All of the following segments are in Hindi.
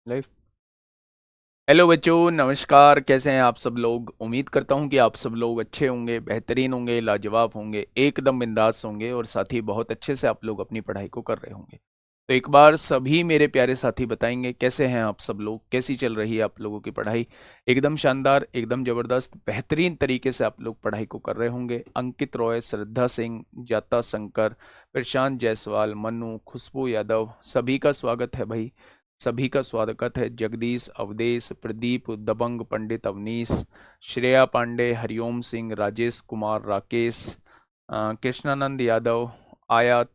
लाइफ। हेलो बच्चों, नमस्कार। कैसे हैं आप सब लोग? उम्मीद करता हूं कि आप सब लोग अच्छे होंगे, बेहतरीन होंगे, लाजवाब होंगे, एकदम बिंदास होंगे और साथ ही बहुत अच्छे से आप लोग अपनी पढ़ाई को कर रहे होंगे। तो एक बार सभी मेरे प्यारे साथी बताएंगे कैसे हैं आप सब लोग, कैसी चल रही है आप लोगों की पढ़ाई? एकदम शानदार, एकदम जबरदस्त, बेहतरीन तरीके से आप लोग पढ़ाई को कर रहे होंगे। अंकित रॉय, श्रद्धा सिंह, जाता शंकर, प्रशांत जायसवाल, मनु, खुशबू यादव, सभी का स्वागत है भाई। सभी का स्वागत है। जगदीश, अवधेश, प्रदीप, दबंग, पंडित अवनीश, श्रेया पांडे, हरिओम सिंह, राजेश कुमार, राकेश, कृष्णानंद यादव, आयात,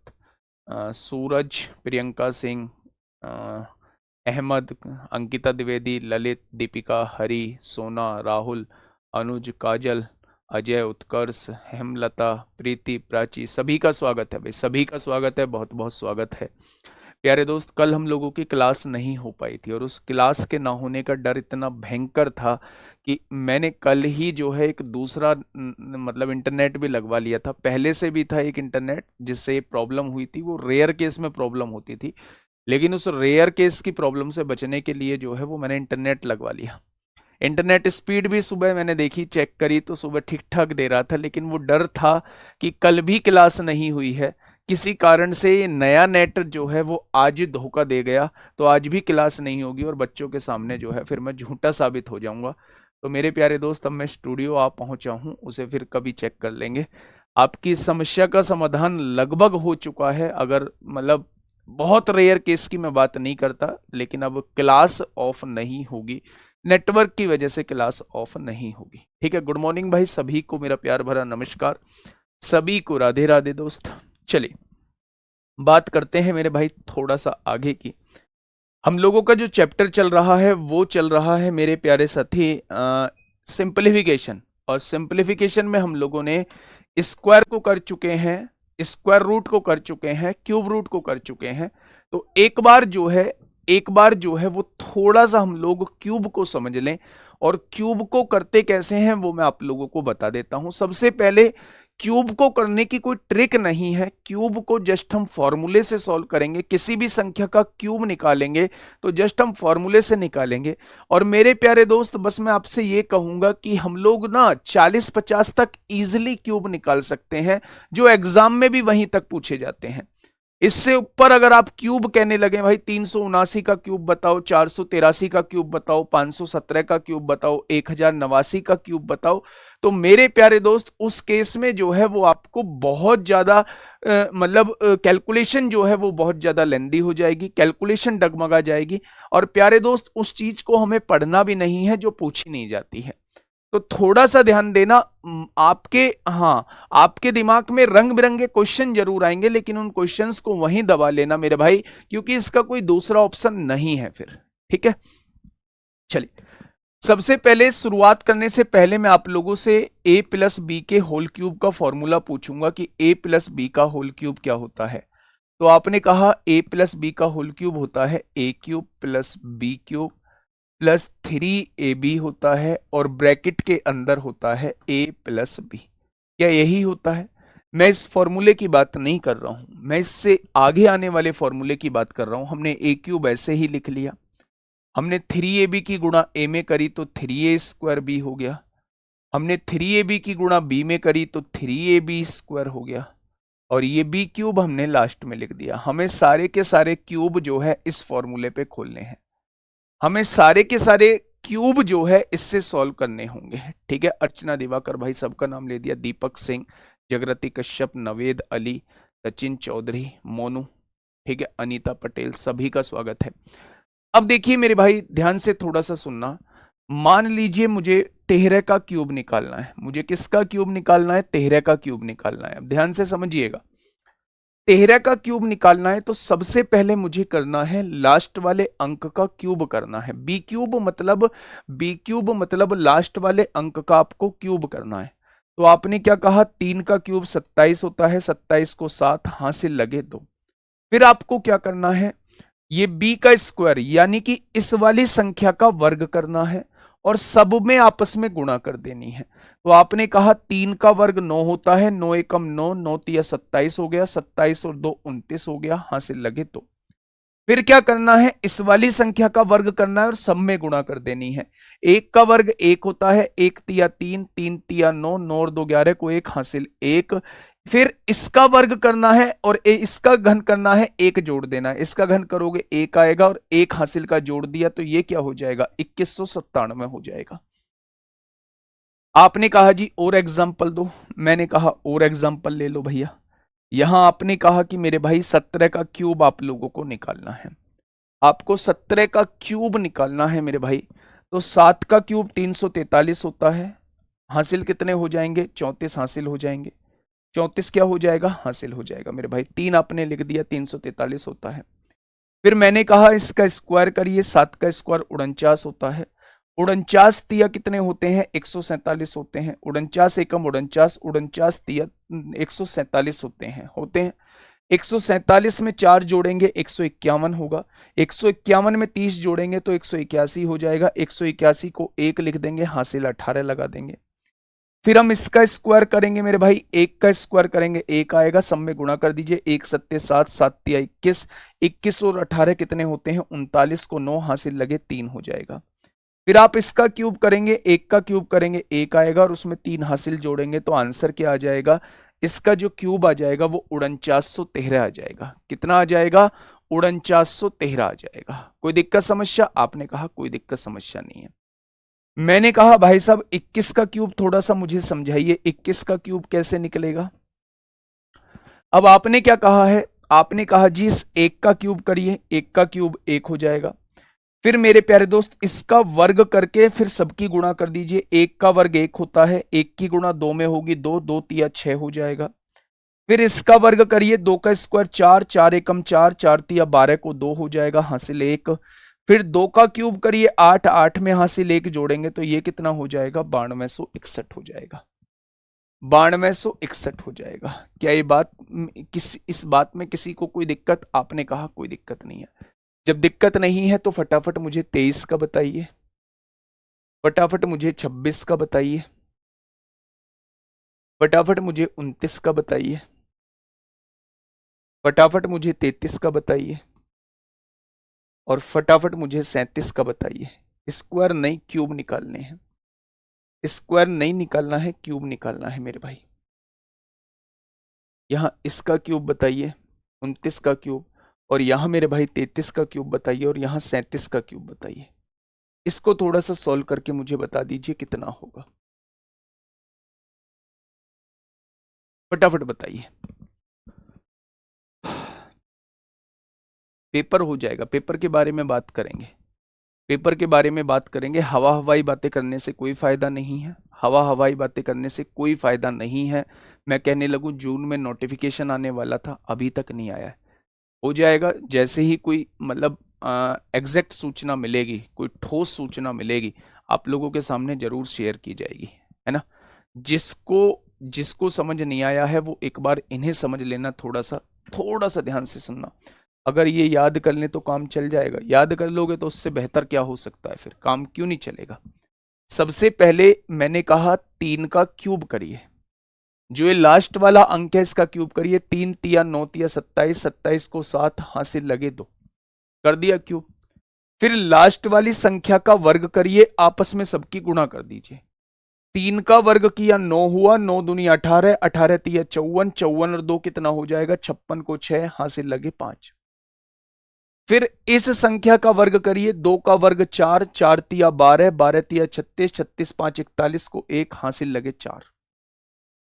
सूरज, प्रियंका सिंह, अ, अहमद, अंकिता द्विवेदी, ललित, दीपिका, हरी, सोना, राहुल, अनुज, काजल, अजय, उत्कर्ष, हेमलता, प्रीति, प्राची, सभी का स्वागत है भाई। सभी का स्वागत है, बहुत बहुत स्वागत है। प्यारे दोस्त, कल हम लोगों की क्लास नहीं हो पाई थी और उस क्लास के ना होने का डर इतना भयंकर था कि मैंने कल ही जो है एक दूसरा मतलब इंटरनेट भी लगवा लिया था। पहले से भी था एक इंटरनेट जिससे ये प्रॉब्लम हुई थी, वो रेयर केस में प्रॉब्लम होती थी, लेकिन उस रेयर केस की प्रॉब्लम से बचने के लिए जो है वो मैंने इंटरनेट लगवा लिया। इंटरनेट स्पीड भी सुबह मैंने देखी, चेक करी तो सुबह ठीक ठाक दे रहा था, लेकिन वो डर था कि कल भी क्लास नहीं हुई है, किसी कारण से ये नया नेट जो है वो आज धोखा दे गया, तो आज भी क्लास नहीं होगी और बच्चों के सामने जो है फिर मैं झूठा साबित हो जाऊंगा। तो मेरे प्यारे दोस्त, अब मैं स्टूडियो आ पहुंचा हूं, उसे फिर कभी चेक कर लेंगे। आपकी समस्या का समाधान लगभग हो चुका है। अगर मतलब बहुत रेयर केस की मैं बात नहीं करता, लेकिन अब क्लास ऑफ नहीं होगी, नेटवर्क की वजह से क्लास ऑफ नहीं होगी। ठीक है। गुड मॉर्निंग भाई, सभी को मेरा प्यार भरा नमस्कार, सभी को राधे राधे दोस्त। चलिए बात करते हैं मेरे भाई थोड़ा सा आगे की। हम लोगों का जो चैप्टर चल रहा है वो चल रहा है मेरे प्यारे साथी सिंपलीफिकेशन। और सिंपलीफिकेशन में हम लोगों ने स्क्वायर को कर चुके हैं, स्क्वायर रूट को कर चुके हैं, क्यूब रूट को कर चुके हैं। तो एक बार जो है वो थोड़ा सा हम लोग क्यूब को समझ लें। और क्यूब को करते कैसे हैं वो मैं आप लोगों को बता देता हूं। सबसे पहले, क्यूब को करने की कोई ट्रिक नहीं है, क्यूब को जस्ट हम फॉर्मूले से सॉल्व करेंगे। किसी भी संख्या का क्यूब निकालेंगे तो जस्ट हम फॉर्मूले से निकालेंगे। और मेरे प्यारे दोस्त, बस मैं आपसे ये कहूंगा कि हम लोग ना 40-50 तक इजीली क्यूब निकाल सकते हैं, जो एग्जाम में भी वहीं तक पूछे जाते हैं। इससे ऊपर अगर आप क्यूब कहने लगे, भाई 379 का क्यूब बताओ, 483 का क्यूब बताओ, 517 का क्यूब बताओ, 1089 का क्यूब बताओ, तो मेरे प्यारे दोस्त उस केस में जो है वो आपको बहुत ज्यादा मतलब कैलकुलेशन जो है वो बहुत ज्यादा लेंदी हो जाएगी, कैलकुलेशन डगमगा जाएगी। और प्यारे दोस्त, उस चीज को हमें पढ़ना भी नहीं है जो पूछी नहीं जाती है। तो थोड़ा सा ध्यान देना। आपके, हाँ, आपके दिमाग में रंग बिरंगे क्वेश्चन जरूर आएंगे, लेकिन उन क्वेश्चंस को वहीं दबा लेना मेरे भाई, क्योंकि इसका कोई दूसरा ऑप्शन नहीं है फिर। ठीक है। चलिए, सबसे पहले शुरुआत करने से पहले मैं आप लोगों से a प्लस बी के होल क्यूब का फॉर्मूला पूछूंगा कि a प्लस बी का होल क्यूब क्या होता है। तो आपने कहा a प्लस बी का होल क्यूब होता है a cube plus B cube plus 3ab होता है, और ब्रैकेट के अंदर होता है a प्लस बी। क्या यही होता है? मैं इस फॉर्मूले की बात नहीं कर रहा हूं, मैं इससे आगे आने वाले फॉर्मूले की बात कर रहा हूं। हमने a क्यूब ऐसे ही लिख लिया, हमने 3ab की गुणा a में करी तो 3a² b हो गया, हमने 3ab की गुणा b में करी तो 3ab² हो गया, और ये b क्यूब हमने लास्ट में लिख दिया। हमें सारे के सारे क्यूब जो है इस फॉर्मूले पे खोलने हैं, हमें सारे के सारे क्यूब जो है इससे सॉल्व करने होंगे। ठीक है। अर्चना दिवाकर भाई, सबका नाम ले दिया, दीपक सिंह, जगरती कश्यप, नवेद अली, सचिन चौधरी, मोनू, ठीक है, अनीता पटेल, सभी का स्वागत है। अब देखिए मेरे भाई, ध्यान से थोड़ा सा सुनना। मान लीजिए मुझे 13 का क्यूब निकालना है। मुझे किसका क्यूब निकालना है? 13 का क्यूब निकालना है। अब ध्यान से समझिएगा, 13 का क्यूब निकालना है तो सबसे पहले मुझे करना है लास्ट वाले अंक का क्यूब करना है। बी क्यूब मतलब लास्ट वाले अंक का आपको क्यूब करना है। तो आपने क्या कहा? 3 का क्यूब 27 होता है, 27 को 7 हासिल लगे 2। फिर आपको क्या करना है? ये b का स्क्वायर यानी कि इस वाली संख्या का वर्ग करना है, और सब में आपस में गुणा कर देनी है। तो आपने कहा 3 का वर्ग 9 होता है, 9 एकम 9, 9 तिया 27 हो गया, 27 और 2 29 हो गया, हासिल लगे तो। फिर क्या करना है, इस वाली संख्या का वर्ग करना है और सब में गुणा कर देनी है। एक का वर्ग एक होता है, एक तिया तीन, तीन तिया नौ, नौ और दो 11 को एक हासिल एक। फिर इसका वर्ग करना है और इसका घन करना है, एक जोड़ देना है। इसका घन करोगे एक आएगा और एक हासिल का जोड़ दिया तो ये क्या हो जाएगा, 2197 हो जाएगा। आपने कहा जी और एग्जाम्पल दो, मैंने कहा और एग्जाम्पल ले लो भैया। यहां आपने कहा कि मेरे भाई 17 का क्यूब आप लोगों को निकालना है, आपको 17 का क्यूब निकालना है मेरे भाई। तो 7 का क्यूब 343 होता है, हासिल कितने हो जाएंगे, 34 हासिल हो जाएंगे। 34 क्या हो जाएगा, हासिल हो जाएगा मेरे भाई। 3 आपने लिख दिया, 343 होता है। फिर मैंने कहा इसका स्क्वायर करिए, 7 का स्क्वायर 49 होता है। 49 तिया कितने होते हैं, 147 होते हैं। 49 एकम 49, 49 तिया 147 होते हैं। 147 में 4 जोड़ेंगे 151 होगा। 151 में 30 जोड़ेंगे तो 181 हो जाएगा। 181 को 1 लिख देंगे, हासिल 18 लगा देंगे। फिर हम इसका स्क्वायर करेंगे मेरे भाई, एक का स्क्वायर करेंगे एक आएगा, सब में गुणा कर दीजिए। एक सत्ते 7, 7 तिया 21, 21 और 18 कितने होते हैं, 39 को 9 हासिल लगे 3 हो जाएगा। फिर आप इसका क्यूब करेंगे, एक का क्यूब करेंगे एक आएगा और उसमें 3 हासिल जोड़ेंगे तो आंसर क्या आ जाएगा, इसका जो क्यूब आ जाएगा वो 4913 आ जाएगा। कितना आ जाएगा, 4913 आ जाएगा। कोई दिक्कत समस्या, आपने कहा कोई दिक्कत समस्या नहीं है। मैंने कहा भाई साहब 21 का क्यूब थोड़ा सा मुझे समझाइए, 21 का क्यूब कैसे निकलेगा। अब आपने क्या कहा है, आपने कहा जी इस एक का क्यूब करिए, एक का क्यूब एक हो जाएगा। फिर मेरे प्यारे दोस्त इसका वर्ग करके फिर सबकी गुणा कर दीजिए। एक का वर्ग एक होता है, एक की गुणा दो में होगी दो, दो तिया 6 हो जाएगा। फिर इसका वर्ग करिए, 2 का स्क्वायर 4, 4 एकम 4, 4 तिया 12 को 2 हो जाएगा, हासिल 1। फिर 2 का क्यूब करिए 8, 8 में हासिल 1 जोड़ेंगे तो ये कितना हो जाएगा, 9261 हो जाएगा। 9261 हो जाएगा। क्या ये बात, इस बात में किसी को कोई दिक्कत, आपने कहा कोई दिक्कत नहीं है। जब दिक्कत नहीं है तो फटाफट मुझे 23 का बताइए, फटाफट मुझे 26 का बताइए, फटाफट मुझे 29 का बताइए, फटाफट मुझे 33 का बताइए और फटाफट मुझे 37 का बताइए। स्क्वायर नहीं क्यूब निकालने हैं, स्क्वायर नहीं निकालना है, क्यूब निकालना है मेरे भाई। यहां इसका क्यूब बताइए 29 का क्यूब, और यहां मेरे भाई 33 का क्यूब बताइए और यहां 37 का क्यूब बताइए। इसको थोड़ा सा सॉल्व करके मुझे बता दीजिए कितना होगा, फटाफट बताइए। पेपर हो जाएगा, पेपर के बारे में बात करेंगे, पेपर के बारे में बात करेंगे। हवा हवाई बातें करने से कोई फायदा नहीं है, हवा हवाई बातें करने से कोई फायदा नहीं है। मैं कहने लगूं जून में नोटिफिकेशन आने वाला था, अभी तक नहीं आया है, हो जाएगा। जैसे ही कोई मतलब एग्जैक्ट सूचना मिलेगी, कोई ठोस सूचना मिलेगी, आप लोगों के सामने जरूर शेयर की जाएगी, है ना। जिसको जिसको समझ नहीं आया है वो एक बार इन्हें समझ लेना, थोड़ा सा ध्यान से सुनना। अगर ये याद कर ले तो काम चल जाएगा, याद कर लोगे तो उससे बेहतर क्या हो सकता है, फिर काम क्यों नहीं चलेगा। सबसे पहले मैंने कहा 3 का क्यूब करिए, जो ये लास्ट वाला अंक है इसका क्यूब करिए। 3 तिया 9 तिया 27, 27 को 7 हासिल लगे 2, कर दिया क्यूब। फिर लास्ट वाली संख्या का वर्ग करिए, आपस में सबकी गुणा कर दीजिए। 3 का वर्ग किया 9 हुआ, 9 दूनी 18, 18 तिया 54, 54 और 2 कितना हो जाएगा, 56 को 6 हासिल लगे 5। फिर इस संख्या का वर्ग करिए, 2 का वर्ग 4, 4 तिया 12, 12 तिया 36, 36 5 41 को 1 हासिल लगे 4।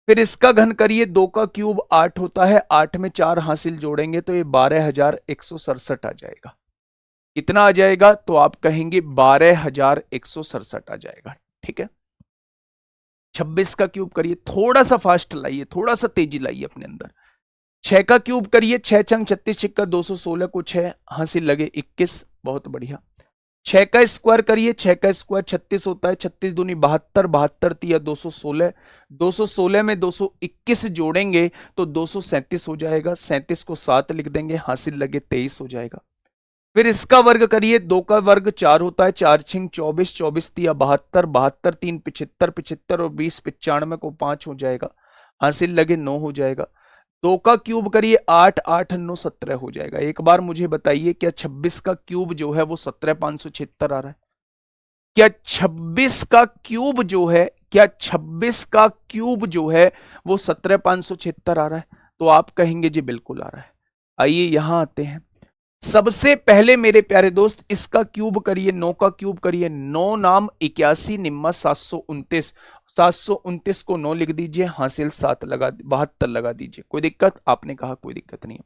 फिर इसका घन करिए, 2 का क्यूब 8 होता है, 8 में 4 हासिल जोड़ेंगे तो ये 12167 आ जाएगा। कितना आ जाएगा, तो आप कहेंगे 12167 आ जाएगा, ठीक है। 26 का क्यूब करिए, थोड़ा सा फास्ट लाइए, थोड़ा सा तेजी लाइए अपने अंदर। 6 का क्यूब करिए, 6 छंग 36 छिक्का 216 को 6 हासिल लगे 21, बहुत बढ़िया। 6 का स्क्वायर करिए, 6 का स्क्वायर 36 होता है, 36 दूनी 72, 72 तिया 216, 216 में 221 जोड़ेंगे तो 237 हो जाएगा। 37 को 7 लिख देंगे, हासिल लगे 23 हो जाएगा। फिर इसका वर्ग करिए, 2 का वर्ग 4 होता है, 4 छिंग 24, 24 तिया 72, 72 3 75, 75 और 20 95 को 5 हो जाएगा, हासिल लगे 9 हो जाएगा। दो का क्यूब करिए 8, 8 9 17 हो जाएगा। एक बार मुझे बताइए क्या 26 का क्यूब जो है वो 17,576 आ रहा है? क्या 26 का क्यूब जो है, क्या 26 का क्यूब जो है वो 17,576 आ रहा है? तो आप कहेंगे जी बिल्कुल आ रहा है। आइए यहां आते हैं। सबसे पहले मेरे प्यारे दोस्त इसका क्यूब करिए, 9 का क्यूब करिए। 9 नाम 81 निम्मा 729, 729 को 9 लिख दीजिए, हासिल 7 लगा 72 लगा दीजिए। कोई दिक्कत? आपने कहा कोई दिक्कत नहीं है।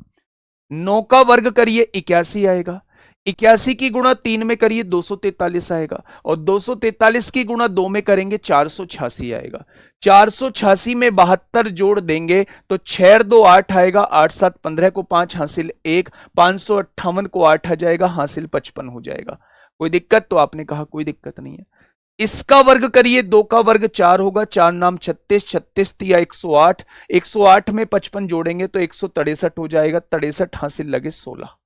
9 का वर्ग करिए 81 आएगा। 81 की गुणा 3 में करिए 243 आएगा, और 243 की गुणा 2 में करेंगे 486 आएगा। 486 में 72 जोड़ देंगे तो 6 2 8 आएगा, 8 7 15 को 5 हासिल 1, 558 को 8 आ जाएगा, हासिल 55 हो जाएगा। कोई दिक्कत? तो आपने कहा कोई दिक्कत नहीं है। इसका वर्ग करिए, 2 का वर्ग 4 होगा, 4 नाम 36, 36 तिया 108, 108 में 55 जोड़ेंगे तो 163 हो जाएगा, 63 हासिल लगे 16।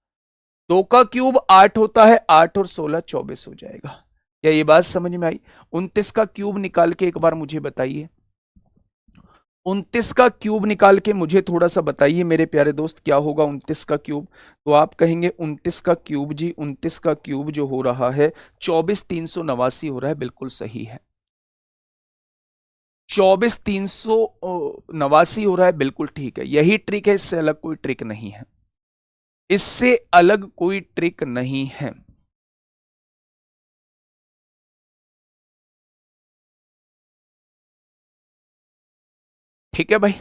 2 का क्यूब 8 होता है, 8 और 16 24 हो जाएगा। क्या ये बात समझ में आई? 29 का क्यूब निकाल के एक बार मुझे बताइए, 29 का क्यूब निकाल के मुझे थोड़ा सा बताइए मेरे प्यारे दोस्त, क्या होगा 29 का क्यूब? तो आप कहेंगे 29 का क्यूब जी, 29 का क्यूब जो हो रहा है 24,389 हो रहा है। बिल्कुल सही है, 24,389 हो रहा है, बिल्कुल ठीक है। यही ट्रिक है, इससे अलग कोई ट्रिक नहीं है, इससे अलग कोई ट्रिक नहीं है। ठीक है भाई,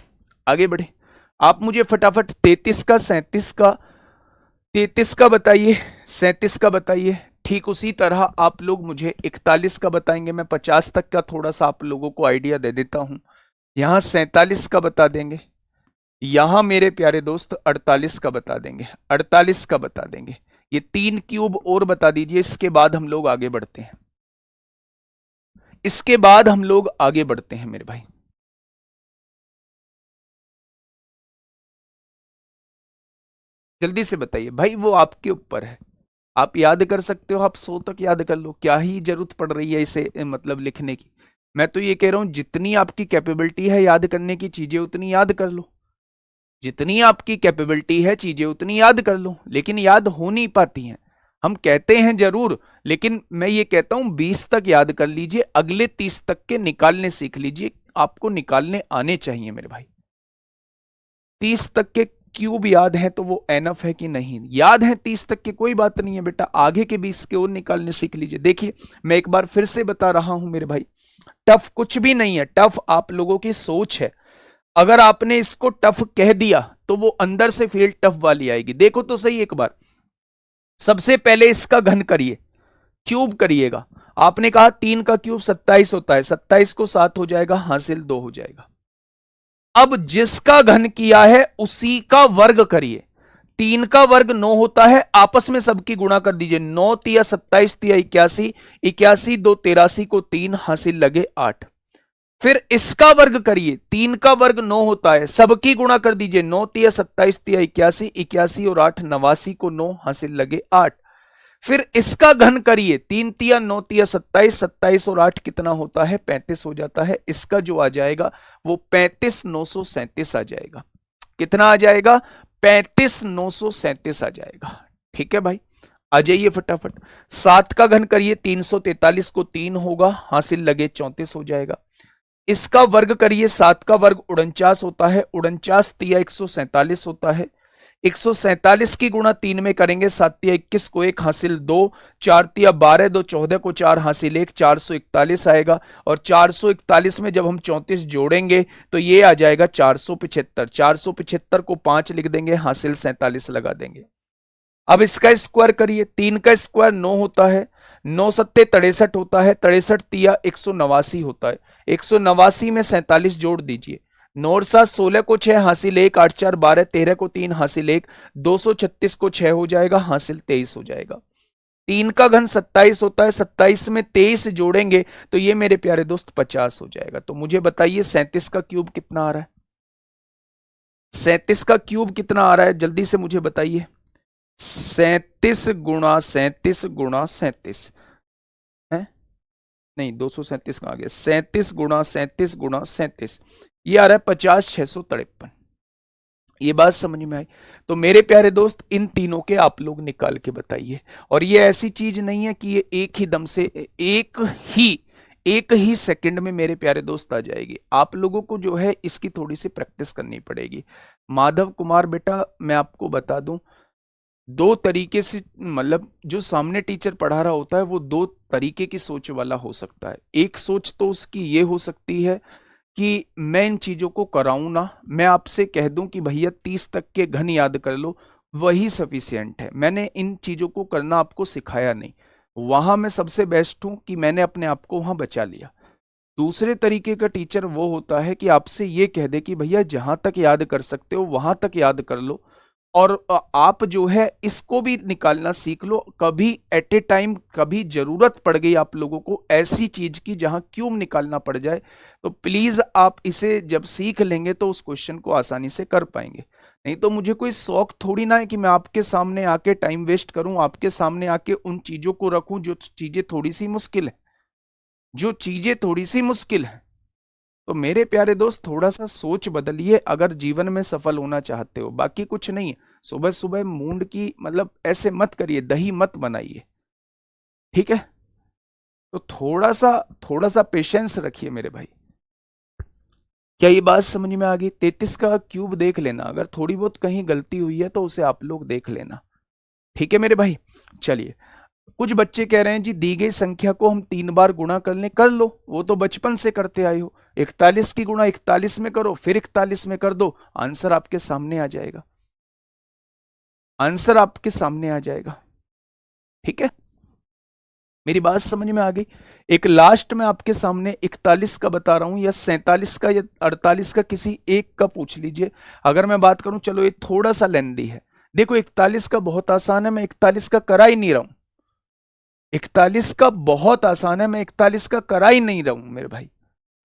आगे बढ़े। आप मुझे फटाफट 33 का, 37 का, 33 का बताइए, 37 का बताइए। ठीक उसी तरह आप लोग मुझे 41 का बताएंगे। मैं 50 तक का थोड़ा सा आप लोगों को आइडिया दे देता हूं। यहां 47 का बता देंगे, यहां मेरे प्यारे दोस्त 48 का बता देंगे, 48 का बता देंगे। ये 3 क्यूब और बता दीजिए, इसके बाद हम लोग आगे बढ़ते हैं, इसके बाद हम लोग आगे बढ़ते हैं मेरे भाई। जल्दी से बताइए भाई, वो आपके ऊपर है। आप याद कर सकते हो, आप 100 तक याद कर लो, क्या ही जरूरत पड़ रही है इसे मतलब लिखने की। मैं तो ये कह रहा हूं जितनी आपकी कैपेबिलिटी है याद करने की चीजें उतनी याद कर लो, जितनी आपकी कैपेबिलिटी है चीजें उतनी याद कर लो, लेकिन याद हो नहीं पाती हैं। हम कहते हैं जरूर, लेकिन मैं ये कहता हूं 20 तक याद कर लीजिए, अगले 30 तक के निकालने सीख लीजिए। आपको निकालने आने चाहिए मेरे भाई। 30 तक के क्यूब याद है तो वो एनफ है कि नहीं? याद है 30 तक के, कोई बात नहीं है बेटा, आगे के 20 के और निकालने सीख लीजिए। देखिए मैं एक बार फिर से बता रहा हूं मेरे भाई, टफ कुछ भी नहीं है, टफ आप लोगों की सोच है। अगर आपने इसको टफ कह दिया तो वो अंदर से फील टफ वाली आएगी। देखो तो सही एक बार, सबसे पहले इसका घन करिए, क्यूब करिएगा। आपने कहा 3 का क्यूब 27 होता है, 27 को 7 हो जाएगा, हासिल 2 हो जाएगा। अब जिसका घन किया है उसी का वर्ग करिए। 3 का वर्ग 9 होता है, आपस में सबकी गुणा कर दीजिए। 9 तिया 27 तिया 81, 81 2 83 को 3, हासिल लगे 8। फिर इसका वर्ग करिए, 3 का वर्ग 9 होता है, सबकी गुणा कर दीजिए। 9 तिया 27 तिया 81, 81 और 8 89 को 9, हासिल लगे 8। फिर इसका घन करिए, 3 तिया 9 तिया 27, 27 और 8 कितना होता है? 35 हो जाता है। इसका जो आ जाएगा वो 35,937 आ जाएगा। कितना आ जाएगा? 35,937 आ जाएगा। ठीक है भाई, आ जाइए फटाफट। 7 का घन करिए, 343 को 3 होगा, हासिल लगे 34 हो जाएगा। इसका वर्ग करिए, 7 का वर्ग 49 होता है, 49 तिया 147 होता है। 147 की गुणा 3 में करेंगे, 7 तिया 21 को 1, हासिल 2, 4 तिया 12 2 14 को 4, हासिल 1, 441 आएगा। और 441 में जब हम 34 जोड़ेंगे तो ये आ जाएगा 475। 475 को 5 लिख देंगे, हासिल 47 लगा देंगे। अब इसका स्क्वायर करिए, 3 का स्क्वायर 9 होता है, 9 सत्ते 63 होता है, 63 तिया 189 होता है। 189 में 47 जोड़ दीजिए। 9 और 7 16 को 6, हासिल 1, 8 4 12, 13 को 3, हासिल 1, 236 को 6 हो जाएगा, हासिल 23 हो जाएगा। 3 का घन 27 होता है, 27 में 23 जोड़ेंगे तो ये मेरे प्यारे दोस्त 50 हो जाएगा। तो मुझे बताइए 37 का क्यूब कितना आ रहा है? 37 का क्यूब कितना आ रहा है? जल्दी से मुझे बताइए। 37 गुणा 37 गुणा 37 है, नहीं 237 कहां गया? 37 गुणा 37 गुणा 37, ये आ रहा है 50,653। ये बात समझ में आई? तो मेरे प्यारे दोस्त इन तीनों के आप लोग निकाल के बताइए। और ये ऐसी चीज नहीं है कि ये एक ही दम से ही एक ही सेकंड में मेरे प्यारे दोस्त आ जाएगी। आप लोगों को जो है इसकी थोड़ी सी प्रैक्टिस करनी पड़ेगी। माधव कुमार बेटा मैं आपको बता दूं, दो तरीके से मतलब जो सामने टीचर पढ़ा रहा होता है वो दो तरीके की सोच वाला हो सकता है। एक सोच तो उसकी ये हो सकती है कि मैं इन चीजों को कराऊं ना, मैं आपसे कह दूं कि भैया 30 तक के घन याद कर लो, वही सफिशियंट है। मैंने इन चीजों को करना आपको सिखाया नहीं। वहां मैं सबसे बेस्ट हूं कि मैंने अपने आप को वहां बचा लिया। दूसरे तरीके का टीचर वो होता है कि आपसे ये कह दे कि भैया जहां तक याद कर सकते हो वहां तक याद कर लो, और आप जो है इसको भी निकालना सीख लो। कभी एट ए टाइम कभी जरूरत पड़ गई आप लोगों को ऐसी चीज की जहां क्यूब निकालना पड़ जाए, तो प्लीज आप इसे जब सीख लेंगे तो उस क्वेश्चन को आसानी से कर पाएंगे। नहीं तो मुझे कोई शौक थोड़ी ना है कि मैं आपके सामने आके टाइम वेस्ट करूं, आपके सामने आके उन चीजों को रखूं जो चीजें थोड़ी सी मुश्किल है, जो चीजें थोड़ी सी मुश्किल है। तो मेरे प्यारे दोस्त थोड़ा सा सोच बदलिए अगर जीवन में सफल होना चाहते हो, बाकी कुछ नहीं है। सुबह सुबह मूड की मतलब ऐसे मत करिए, दही मत बनाइए, ठीक है? तो थोड़ा सा पेशेंस रखिए मेरे भाई। क्या ये बात समझ में आ गई? 33 का क्यूब देख लेना, अगर थोड़ी बहुत कहीं गलती हुई है तो उसे आप लोग देख लेना, ठीक है मेरे भाई? चलिए, कुछ बच्चे कह रहे हैं जी दी गई संख्या को हम 3 बार गुणा कर लें। कर लो, वो तो बचपन से करते आए हो। 41 की गुणा 41 में करो, फिर 41 में कर दो, आंसर आपके सामने आ जाएगा। आंसर आपके सामने आ जाएगा, ठीक है? मेरी बात समझ में आ गई? एक लास्ट में आपके सामने 41 का बता रहा हूं, या 47 का या 48 का, किसी एक का पूछ लीजिए। अगर मैं बात करूं, चलो ये थोड़ा सा लेंदी है। देखो 41 का बहुत आसान है, मैं 41 का करा ही नहीं रहा हूं। 41 का बहुत आसान है, मैं 41 का करा ही नहीं रहा हूं मेरे भाई।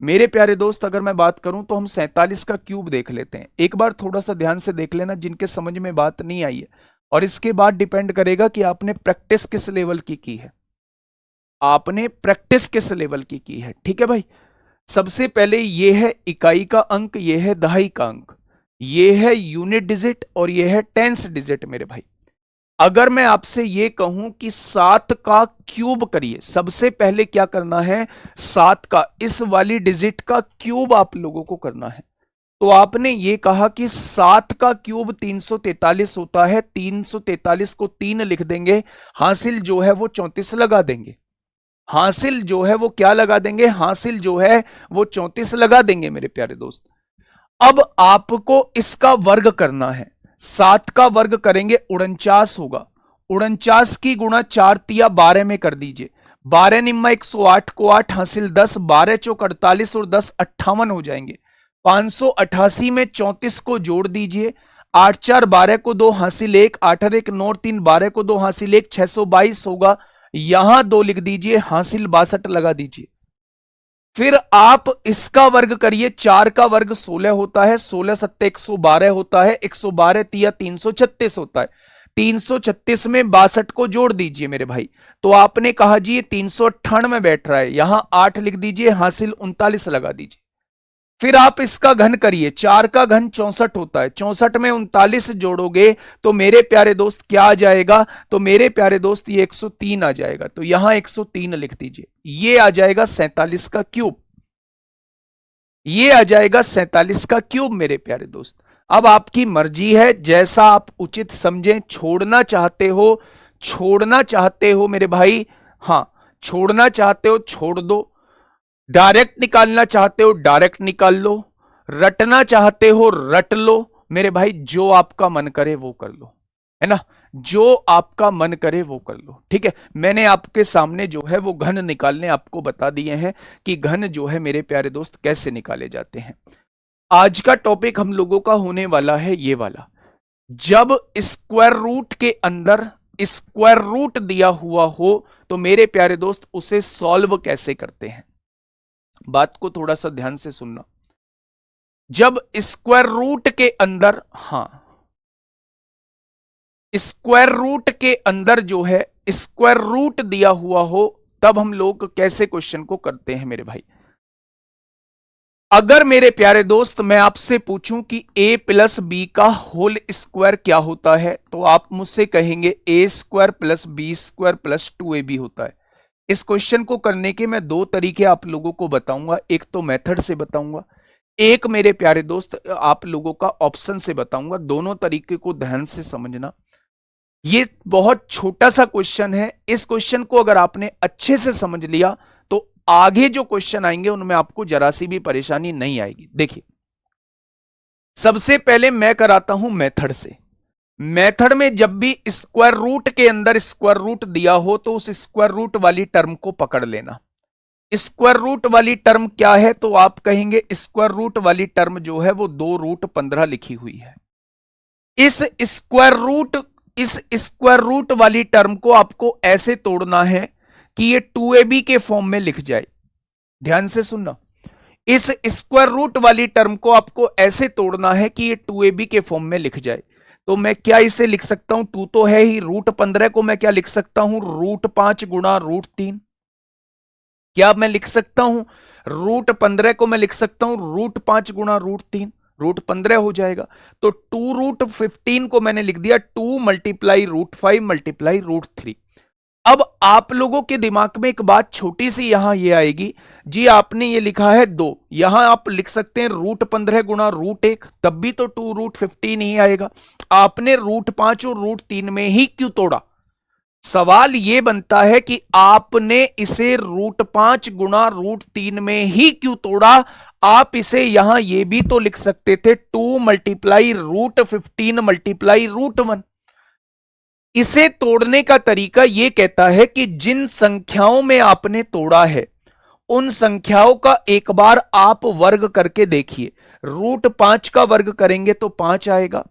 मेरे प्यारे दोस्त अगर मैं बात करूं तो हम 47 का क्यूब देख लेते हैं। एक बार थोड़ा सा ध्यान से देख लेना जिनके समझ में बात नहीं आई है, और इसके बाद डिपेंड करेगा कि आपने प्रैक्टिस किस लेवल की है। आपने प्रैक्टिस किस लेवल की है, ठीक है भाई? सबसे पहले ये है इकाई का अंक, ये है दहाई का अंक, ये है यूनिट डिजिट, और ये है टेंस डिजिट मेरे भाई। अगर मैं आपसे ये कहूं कि 7 का क्यूब करिए, सबसे पहले क्या करना है? 7 का इस वाली डिजिट का क्यूब आप लोगों को करना है। तो आपने ये कहा कि 7 का क्यूब 343 होता है, 343 को 3 लिख देंगे, हासिल जो है वो 34 लगा देंगे। हासिल जो है वो क्या लगा देंगे? हासिल जो है वो 34 लगा देंगे मेरे प्यारे दोस्त। अब आपको इसका वर्ग करना है। 7 का वर्ग करेंगे 49 होगा। 49 की गुणा 4 तिया 12 में कर दीजिए। 12 निम्मा 108 को 8 हासिल 10, 12 चौक 48 और 10 58 हो जाएंगे। 588 में 34 को जोड़ दीजिए। 8 4 12 को 2 हासिल 1, 8 1 9 3 12 को 2 हासिल 1, 622 होगा। यहां 2 लिख दीजिए, हासिल 62 लगा दीजिए। फिर आप इसका वर्ग करिए। 4 का वर्ग 16 होता है, 16 सत्ते 112 होता है, 112 तिया 336 होता है। 336 में 62 को जोड़ दीजिए मेरे भाई। तो आपने कहा जी ये 398 में बैठ रहा है, यहां 8 लिख दीजिए, हासिल 39 लगा दीजिए। फिर आप इसका घन करिए। 4 का घन 64 होता है, 64 में 39 जोड़ोगे तो मेरे प्यारे दोस्त क्या आ जाएगा? तो मेरे प्यारे दोस्त ये 103 आ जाएगा। तो यहां 103 लिख दीजिए। ये आ जाएगा 47 का क्यूब। ये आ जाएगा 47 का क्यूब मेरे प्यारे दोस्त। अब आपकी मर्जी है, जैसा आप उचित समझें। छोड़ना चाहते हो मेरे भाई, हां, छोड़ना चाहते हो छोड़ दो। डायरेक्ट निकालना चाहते हो डायरेक्ट निकाल लो। रटना चाहते हो रट लो मेरे भाई। जो आपका मन करे वो कर लो, है ना? जो आपका मन करे वो कर लो, ठीक है? मैंने आपके सामने जो है वो घन निकालने आपको बता दिए हैं कि घन जो है मेरे प्यारे दोस्त कैसे निकाले जाते हैं। आज का टॉपिक हम लोगों का होने वाला है ये वाला, जब स्क्वायर रूट के अंदर स्क्वायर रूट दिया हुआ हो तो मेरे प्यारे दोस्त उसे सॉल्व कैसे करते हैं। बात को थोड़ा सा ध्यान से सुनना। जब स्क्वायर रूट के अंदर, हां, स्क्वायर रूट के अंदर जो है स्क्वायर रूट दिया हुआ हो, तब हम लोग कैसे क्वेश्चन को करते हैं मेरे भाई। अगर मेरे प्यारे दोस्त मैं आपसे पूछूं कि a प्लस बी का होल स्क्वायर क्या होता है, तो आप मुझसे कहेंगे a square plus B square plus 2ab होता है। इस क्वेश्चन को करने के मैं दो तरीके आप लोगों को बताऊंगा, एक तो मेथड से बताऊंगा, एक मेरे प्यारे दोस्त आप लोगों का ऑप्शन से बताऊंगा। दोनों तरीके को ध्यान से समझना। ये बहुत छोटा सा क्वेश्चन है, इस क्वेश्चन को अगर आपने अच्छे से समझ लिया तो आगे जो क्वेश्चन आएंगे उनमें आपको जरा सी भी परेशानी नहीं आएगी। देखिए, सबसे पहले मैं कराता हूं मेथड से। मेथड में जब भी स्क्वायर रूट के अंदर स्क्वायर रूट दिया हो तो उस स्क्वायर रूट वाली टर्म को पकड़ लेना। स्क्वायर रूट वाली टर्म क्या है, तो आप कहेंगे स्क्वायर रूट वाली टर्म जो है वो 2√15 लिखी हुई है। इस स्क्वायर रूट वाली टर्म को आपको ऐसे तोड़ना है कि ये 2ab के फॉर्म में लिख जाए। ध्यान से सुनना, इस स्क्वायर रूट वाली टर्म को आपको ऐसे तोड़ना है कि ये 2ab के फॉर्म में लिख जाए। तो मैं क्या इसे लिख सकता हूं, 2 तो है ही, √15 को मैं क्या लिख सकता हूं, √5 गुणा √3। क्या मैं लिख सकता हूं, √15 को मैं लिख सकता हूं √5 गुणा √3, √15 हो जाएगा। तो 2√15 को मैंने लिख दिया 2 मल्टीप्लाई √5 मल्टीप्लाई √3। अब आप लोगों के दिमाग में एक बात छोटी सी यहां ये आएगी, जी आपने ये लिखा है 2, यहां आप लिख सकते हैं √15 गुणा √1, तब भी तो 2√15 ही आएगा। आपने √5 और √3 में ही क्यों तोड़ा? सवाल यह बनता है कि आपने इसे √5 गुणा √3 में ही क्यों तोड़ा? आप इसे यहां यह भी तो लिख सकते थे 2 मल्टीप्लाई √15 मल्टीप्लाई √1। इसे तोड़ने का तरीका यह कहता है कि जिन संख्याओं में आपने तोड़ा है उन संख्याओं का एक बार आप वर्ग करके देखिए। √5 का वर्ग करेंगे तो 5 आएगा,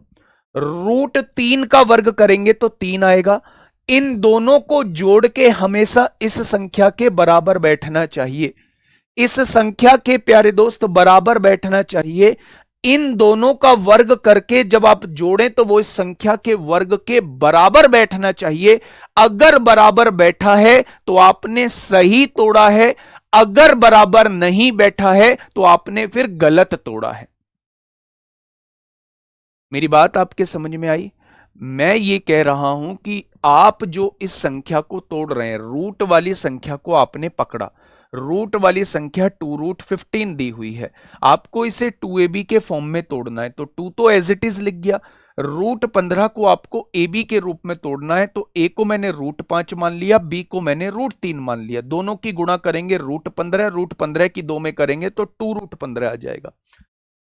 √3 का वर्ग करेंगे तो 3 आएगा। इन दोनों को जोड़ के हमेशा इस संख्या के बराबर बैठना चाहिए। इस संख्या के प्यारे दोस्त बराबर बैठना चाहिए। इन दोनों का वर्ग करके जब आप जोड़ें तो वो इस संख्या के वर्ग के बराबर बैठना चाहिए। अगर बराबर बैठा है तो आपने सही तोड़ा है, अगर बराबर नहीं बैठा है तो आपने फिर गलत तोड़ा है। मेरी बात आपके समझ में आई? मैं ये कह रहा हूं कि आप जो इस संख्या को तोड़ रहे हैं, रूट वाली संख्या को आपने पकड़ा, रूट वाली संख्या 2√15 दी हुई है, आपको इसे 2ab के फॉर्म में तोड़ना है। तो 2 तो एज इट इज लिख गया, √15 को आपको ab के रूप में तोड़ना है। तो a को मैंने √5 मान लिया, b को मैंने √3 मान लिया। दोनों की गुणा करेंगे √15 की 2 में करेंगे तो 2√15 आ जाएगा।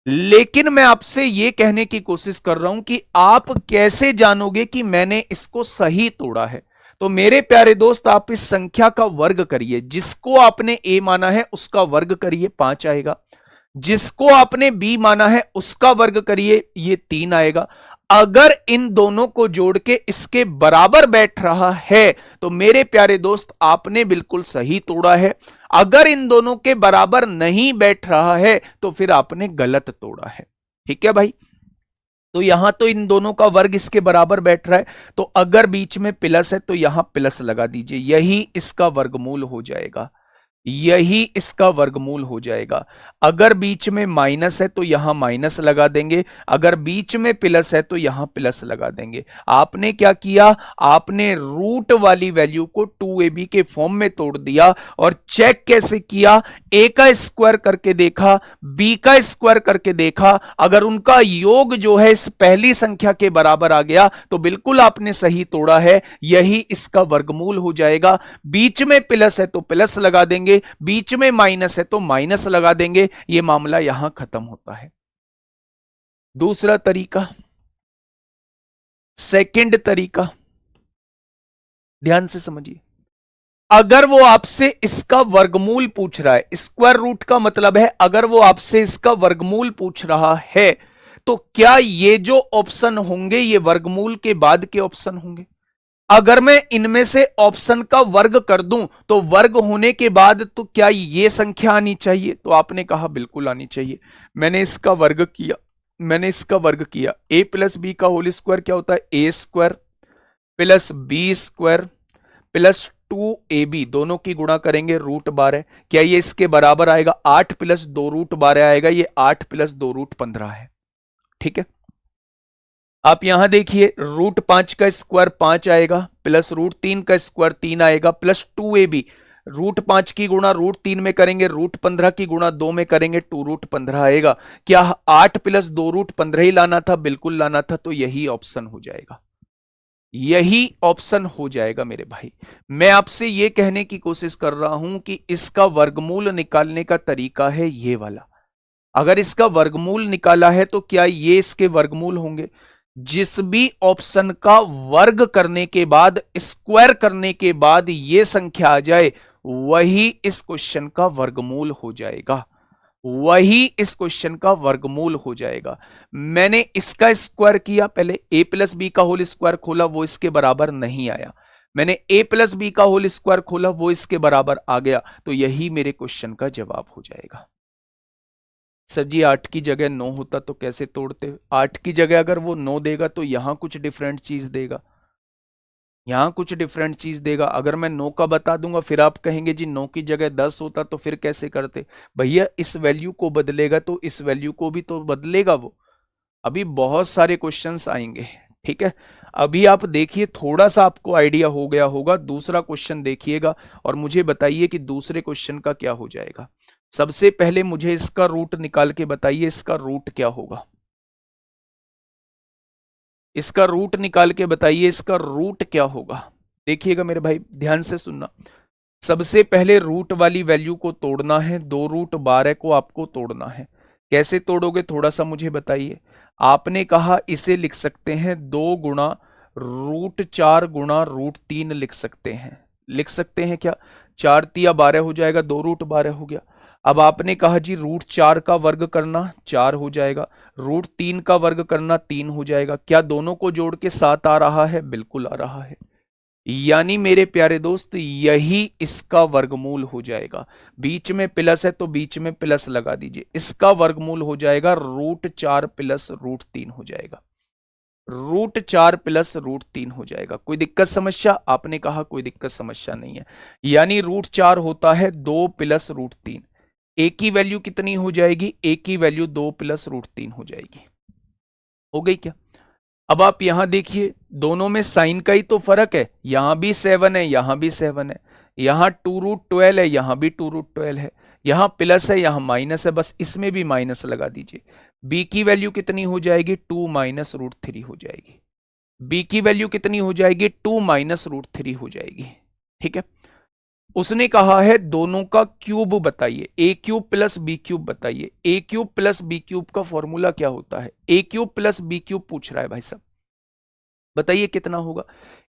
लेकिन मैं आपसे यह कहने की कोशिश कर रहा हूं कि आप कैसे जानोगे कि मैंने इसको सही तोड़ा है? तो मेरे प्यारे दोस्त, आप इस संख्या का वर्ग करिए। जिसको आपने a माना है उसका वर्ग करिए, 5 आएगा। जिसको आपने b माना है उसका वर्ग करिए, ये 3 आएगा। अगर इन दोनों को जोड़ के इसके बराबर बैठ रहा है तो मेरे प्यारे दोस्त आपने बिल्कुल सही तोड़ा है। अगर इन दोनों के बराबर नहीं बैठ रहा है तो फिर आपने गलत तोड़ा है। ठीक है भाई? तो यहां तो इन दोनों का वर्ग इसके बराबर बैठ रहा है, तो अगर बीच में प्लस है तो यहां प्लस लगा दीजिए, यही इसका वर्गमूल हो जाएगा, यही इसका वर्गमूल हो जाएगा। अगर बीच में माइनस है तो यहां माइनस लगा देंगे, अगर बीच में प्लस है तो यहां प्लस लगा देंगे। आपने क्या किया? आपने रूट वाली वैल्यू को 2ab के फॉर्म में तोड़ दिया। और चेक कैसे किया? a का स्क्वायर करके देखा, b का स्क्वायर करके देखा, अगर उनका योग जो है इस पहली संख्या के बराबर आ गया तो बिल्कुल आपने सही तोड़ा है, यही इसका वर्गमूल हो जाएगा। बीच में प्लस है तो प्लस लगा देंगे, बीच में माइनस है तो माइनस लगा देंगे, यह मामला यहां खत्म होता है। दूसरा तरीका, सेकंड तरीका, ध्यान से समझिए। अगर वो आपसे इसका वर्गमूल पूछ रहा है, स्क्वायर रूट का मतलब है अगर वो आपसे इसका वर्गमूल पूछ रहा है तो क्या ये जो ऑप्शन होंगे ये वर्गमूल के बाद के ऑप्शन होंगे? अगर मैं इनमें से ऑप्शन का वर्ग कर दूं तो वर्ग होने के बाद तो क्या ये संख्या आनी चाहिए? तो आपने कहा बिल्कुल आनी चाहिए। मैंने इसका वर्ग किया, मैंने इसका वर्ग किया। a प्लस b का होल स्क्वायर क्या होता है? a square plus b square plus 2ab, दोनों की गुणा करेंगे √12। क्या ये इसके बराबर आएगा? 8 प्लस 2 √12 आएगा, ये 8 प्लस 2 √15 है। ठीक है, आप यहां देखिए √5 का स्क्वायर 5 आएगा, प्लस √3 का स्क्वायर 3 आएगा, प्लस 2ab, √5 की गुणा √3 में करेंगे, √15 की गुणा 2 में करेंगे, 2 √15 आएगा। क्या 8 प्लस 2 √15 ही लाना था? बिल्कुल लाना था, तो यही ऑप्शन हो जाएगा, यही ऑप्शन हो जाएगा मेरे भाई। मैं आपसे यह कहने की कोशिश कर रहा हूं कि इसका वर्गमूल निकालने का तरीका है ये वाला। अगर इसका वर्गमूल निकाला है तो क्या ये इसके वर्गमूल होंगे? जिस भी ऑप्शन का वर्ग करने के बाद, स्क्वायर करने के बाद ये संख्या आ जाए, वही इस क्वेश्चन का वर्गमूल हो जाएगा, वही इस क्वेश्चन का वर्गमूल हो जाएगा। मैंने इसका स्क्वायर किया, पहले a प्लस बी का होल स्क्वायर खोला, वो इसके बराबर नहीं आया। मैंने a प्लस बी का होल स्क्वायर खोला, वो इसके बराबर आ गया, तो यही मेरे क्वेश्चन का जवाब हो जाएगा। सर जी 8 की जगह 9 होता तो कैसे तोड़ते? 8 की जगह अगर वो 9 देगा तो यहां कुछ डिफरेंट चीज देगा, यहां कुछ डिफरेंट चीज देगा। अगर मैं 9 का बता दूंगा फिर आप कहेंगे जी 9 की जगह 10 होता तो फिर कैसे करते? भैया इस वैल्यू को बदलेगा तो इस वैल्यू को भी तो बदलेगा वो। अभी बहुत सारे क्वेश्चंस आएंगे, ठीक है। अभी आप देखिए, थोड़ा सा आपको आइडिया हो गया होगा। दूसरा क्वेश्चन देखिएगा और मुझे बताइए कि दूसरे क्वेश्चन का क्या हो जाएगा। सबसे पहले मुझे इसका रूट निकाल के बताइए, इसका रूट क्या होगा? इसका रूट निकाल के बताइए, इसका रूट क्या होगा? देखिएगा मेरे भाई, ध्यान से सुनना। सबसे पहले रूट वाली वैल्यू को तोड़ना है, 2√12 को आपको तोड़ना है। कैसे तोड़ोगे थोड़ा सा मुझे बताइए। आपने कहा इसे लिख सकते हैं 2 गुणा √4 गुणा √3 लिख सकते हैं, लिख सकते हैं क्या? 4 तिया 12 हो जाएगा, 2√12 हो गया। अब आपने कहा जी √4 का वर्ग करना, 4 हो जाएगा, √3 का वर्ग करना 3 हो जाएगा। क्या दोनों को जोड़ के 7 आ रहा है? बिल्कुल आ रहा है। यानी मेरे प्यारे दोस्त यही इसका वर्गमूल हो जाएगा। बीच में प्लस है तो बीच में प्लस लगा दीजिए, इसका वर्गमूल हो जाएगा √4 प्लस √3 हो जाएगा, √4 प्लस √3 हो जाएगा। कोई दिक्कत समस्या? आपने कहा कोई दिक्कत समस्या नहीं है। यानी √4 होता है 2 प्लस √3। ए की वैल्यू कितनी हो जाएगी? ए की वैल्यू 2 प्लस √3 हो जाएगी। हो गई क्या? अब आप यहां देखिए, दोनों में साइन का ही तो फर्क है। यहां भी 7 है, यहां भी 7 है, यहां 2√12 है, यहां भी 2√12 है, यहां प्लस है, यहां माइनस है, बस इसमें भी माइनस लगा दीजिए। बी की वैल्यू कितनी हो जाएगी? 2 माइनस √3 हो जाएगी। बी की वैल्यू कितनी हो जाएगी? 2 माइनस √3 हो जाएगी। ठीक है, उसने कहा है दोनों का क्यूब बताइए, ए क्यूब प्लस बी क्यूब बताइए। ए क्यूब प्लस बी क्यूब का फॉर्मूला क्या होता है? A cube plus B cube पूछ रहा है भाई साहब, बताइए कितना होगा?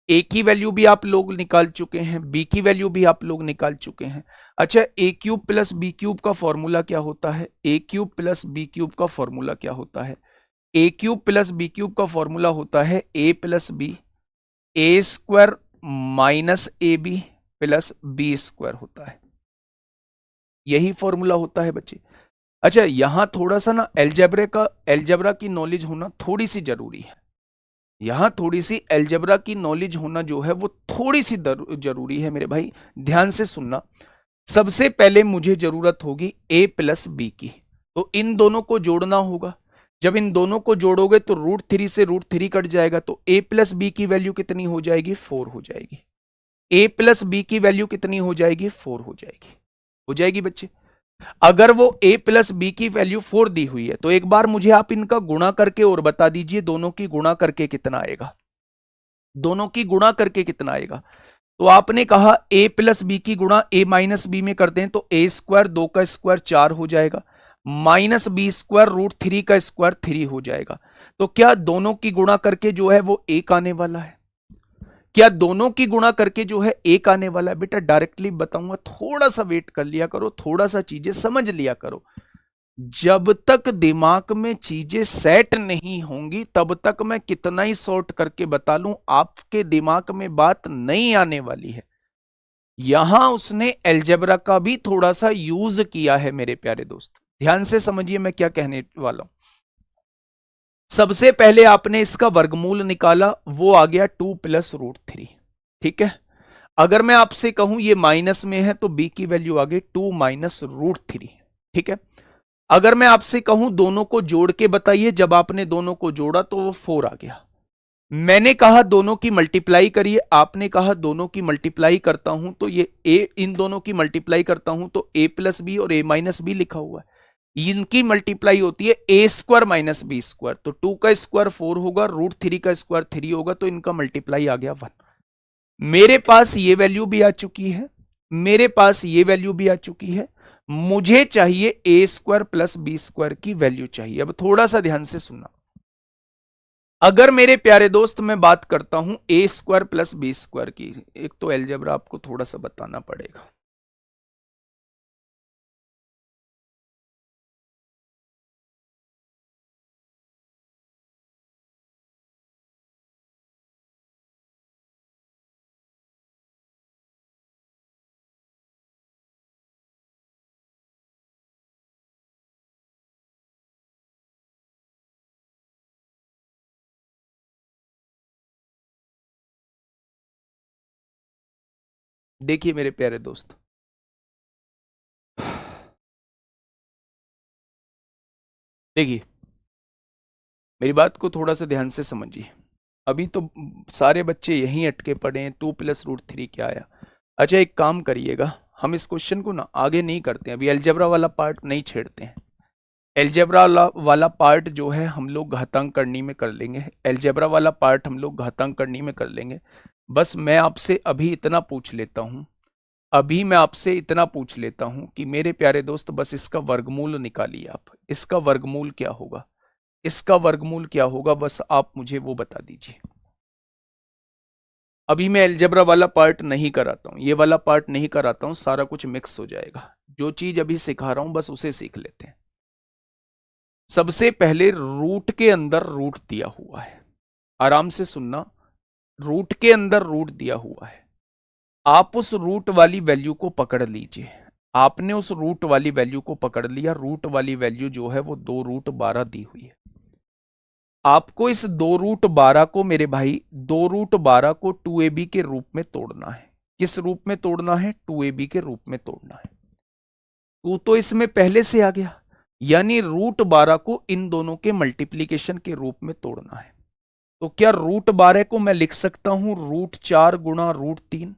ए की वैल्यू भी आप लोग निकाल चुके हैं, बी की वैल्यू भी आप लोग निकाल चुके हैं। अच्छा, A cube plus B cube का फॉर्मूला क्या होता है? A cube plus B cube का फॉर्मूला क्या होता है? A cube plus B cube का फॉर्मूला होता है A plus B, A square minus A B plus B square होता है, यही फॉर्मूला होता है बच्चे। अच्छा, यहां थोड़ा सा ना एल्जेब्रा की नॉलेज होना थोड़ी सी जरूरी है। यहां थोड़ी सी एल्जेब्रा की नॉलेज होना जो है वो थोड़ी सी जरूरी है मेरे भाई, ध्यान से सुनना। सबसे पहले मुझे जरूरत होगी a प्लस बी की, तो इन दोनों को जोड़ना होगा। जब इन दोनों को जोड़ोगे तो √3 से √3 कट जाएगा, तो a प्लस बी की वैल्यू कितनी हो जाएगी? 4 हो जाएगी। a प्लस बी की वैल्यू कितनी हो जाएगी? 4 हो जाएगी। हो जाएगी बच्चे। अगर वो a प्लस बी की वैल्यू 4 दी हुई है तो एक बार मुझे आप इनका गुणा करके और बता दीजिए, दोनों की गुणा करके कितना आएगा? दोनों की गुणा करके कितना आएगा? तो आपने कहा a प्लस बी की गुणा a माइनस बी में करते हैं तो a स्क्वायर 2 का स्क्वायर 4 हो जाएगा, माइनस बी स्क्वायर √3 का स्क्वायर 3 हो जाएगा। तो क्या दोनों की गुणा करके जो है वो 1 आने वाला है? क्या दोनों की गुणा करके जो है 1 आने वाला है? बेटा डायरेक्टली बताऊंगा, थोड़ा सा वेट कर लिया करो, थोड़ा सा चीजें समझ लिया करो। जब तक दिमाग में चीजें सेट नहीं होंगी तब तक मैं कितना ही शॉर्ट करके बता लूं, आपके दिमाग में बात नहीं आने वाली है। यहां उसने एल्जेब्रा का भी थोड़ा सा यूज किया है मेरे प्यारे दोस्त, ध्यान से समझिए मैं क्या कहने वाला हूं। सबसे पहले आपने इसका वर्गमूल निकाला, वो आ गया 2 प्लस √3, ठीक है। अगर मैं आपसे कहूं ये माइनस में है तो b की वैल्यू आ गई 2 माइनस रूट 3। ठीक है, अगर मैं आपसे कहूं दोनों को जोड़ के बताइए, जब आपने दोनों को जोड़ा तो वो 4 आ गया। मैंने कहा दोनों की मल्टीप्लाई करिए, आपने कहा दोनों की मल्टीप्लाई करता हूं तो ये a, इन दोनों की मल्टीप्लाई करता हूं तो a प्लस बी और a माइनस बी लिखा हुआ है। इनकी मल्टीप्लाई होती है a square minus B square, तो 2 का स्क्वायर 4 होगा, रूट 3 का स्क्वायर 3 होगा, तो इनका मल्टीप्लाई आ गया 1। मेरे पास ये वैल्यू भी आ चुकी है, मेरे पास ये वैल्यू भी आ चुकी है, मुझे चाहिए ए स्क्वायर प्लस बी स्क्वायर की वैल्यू चाहिए। अब थोड़ा सा ध्यान से सुनना, अगर मेरे प्यारे दोस्त मैं बात करता हूं ए स्क्वायर प्लस बी स्क्वायर की, एक तो अलजेब्रा आपको थोड़ा सा बताना पड़ेगा। देखिए मेरे प्यारे दोस्त, देखिए मेरी बात को थोड़ा सा ध्यान से समझिए। अभी तो सारे बच्चे यहीं अटके पड़े हैं, 2 प्लस रूट 3 क्या आया। अच्छा एक काम करिएगा, हम इस क्वेश्चन को ना आगे नहीं करते हैं, अभी अलजेब्रा वाला पार्ट नहीं छेड़ते हैं। अलजेब्रा वाला पार्ट जो है हम लोग घातांक करनी में कर लेंगे, अलजेब्रा वाला पार्ट हम लोग घातांक करनी में कर लेंगे। बस मैं आपसे अभी इतना पूछ लेता हूं, अभी मैं आपसे इतना पूछ लेता हूं कि मेरे प्यारे दोस्त बस इसका वर्गमूल निकालिए आप, इसका वर्गमूल क्या होगा, इसका वर्गमूल क्या होगा, बस आप मुझे वो बता दीजिए। अभी मैं अलजेब्रा वाला पार्ट नहीं कराता हूं, ये वाला पार्ट नहीं कराता हूं, सारा कुछ मिक्स हो जाएगा। जो चीज अभी सिखा रहा हूं बस उसे सीख लेते हैं। सबसे पहले रूट के अंदर रूट दिया हुआ है, आराम से सुनना, रूट के अंदर रूट दिया हुआ है, आप उस रूट वाली वैल्यू को पकड़ लीजिए। आपने उस रूट वाली वैल्यू को पकड़ लिया, रूट वाली वैल्यू जो है वो 2√12 दी हुई है। आपको इस 2√12 को मेरे भाई 2√12 को 2ab के रूप में तोड़ना है। किस रूप में तोड़ना है? 2ab के रूप में तोड़ना है। 2 तो इसमें पहले से आ गया, यानी √12 को इन दोनों के मल्टीप्लीकेशन के रूप में तोड़ना है। तो क्या √12 को मैं लिख सकता हूं √4 गुणा √3,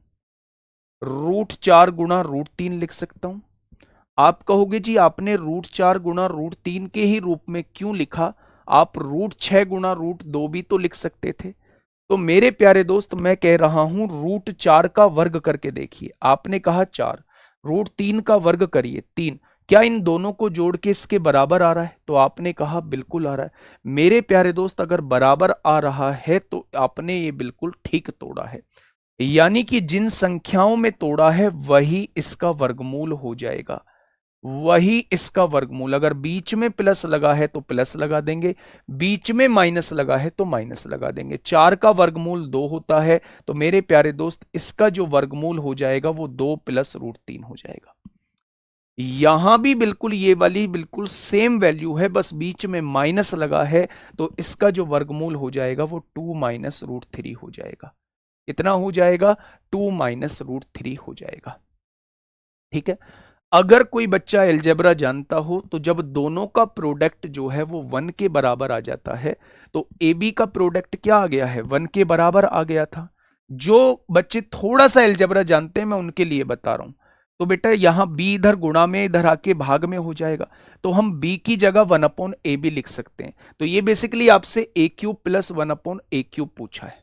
√4 गुणा √3 लिख सकता हूं। आप कहोगे जी आपने √4 गुणा √3 के ही रूप में क्यों लिखा, आप √6 गुणा √2 भी तो लिख सकते थे। तो मेरे प्यारे दोस्त मैं कह रहा हूं √4 का वर्ग करके देखिए, आपने कहा 4, √3 का वर्ग करिए 3, क्या इन दोनों को जोड़ के इसके बराबर आ रहा है? तो आपने कहा बिल्कुल आ रहा है। मेरे प्यारे दोस्त अगर बराबर आ रहा है तो आपने ये बिल्कुल ठीक तोड़ा है, यानी कि जिन संख्याओं में तोड़ा है वही इसका वर्गमूल हो जाएगा, वही इसका वर्गमूल। अगर बीच में प्लस लगा है तो प्लस लगा देंगे, बीच में माइनस लगा है तो माइनस लगा देंगे। 4 का वर्गमूल 2 होता है, तो मेरे प्यारे दोस्त इसका जो वर्गमूल हो जाएगा वो 2 प्लस √3 हो जाएगा। यहां भी बिल्कुल ये वाली बिल्कुल सेम वैल्यू है, बस बीच में माइनस लगा है, तो इसका जो वर्गमूल हो जाएगा वो 2 माइनस √3 हो जाएगा। कितना हो जाएगा? 2 माइनस √3 हो जाएगा। ठीक है, अगर कोई बच्चा अलजेब्रा जानता हो तो जब दोनों का प्रोडक्ट जो है वो 1 के बराबर आ जाता है, तो ए बी का प्रोडक्ट क्या आ गया है? 1 के बराबर आ गया था। जो बच्चे थोड़ा सा अलजेब्रा जानते हैं मैं उनके लिए बता रहा हूं, तो बेटा यहां b इधर गुणा में, इधर आके भाग में हो जाएगा, तो हम b की जगह 1/ab लिख सकते हैं। तो ये बेसिकली आपसे a³ प्लस 1/a³ पूछा है।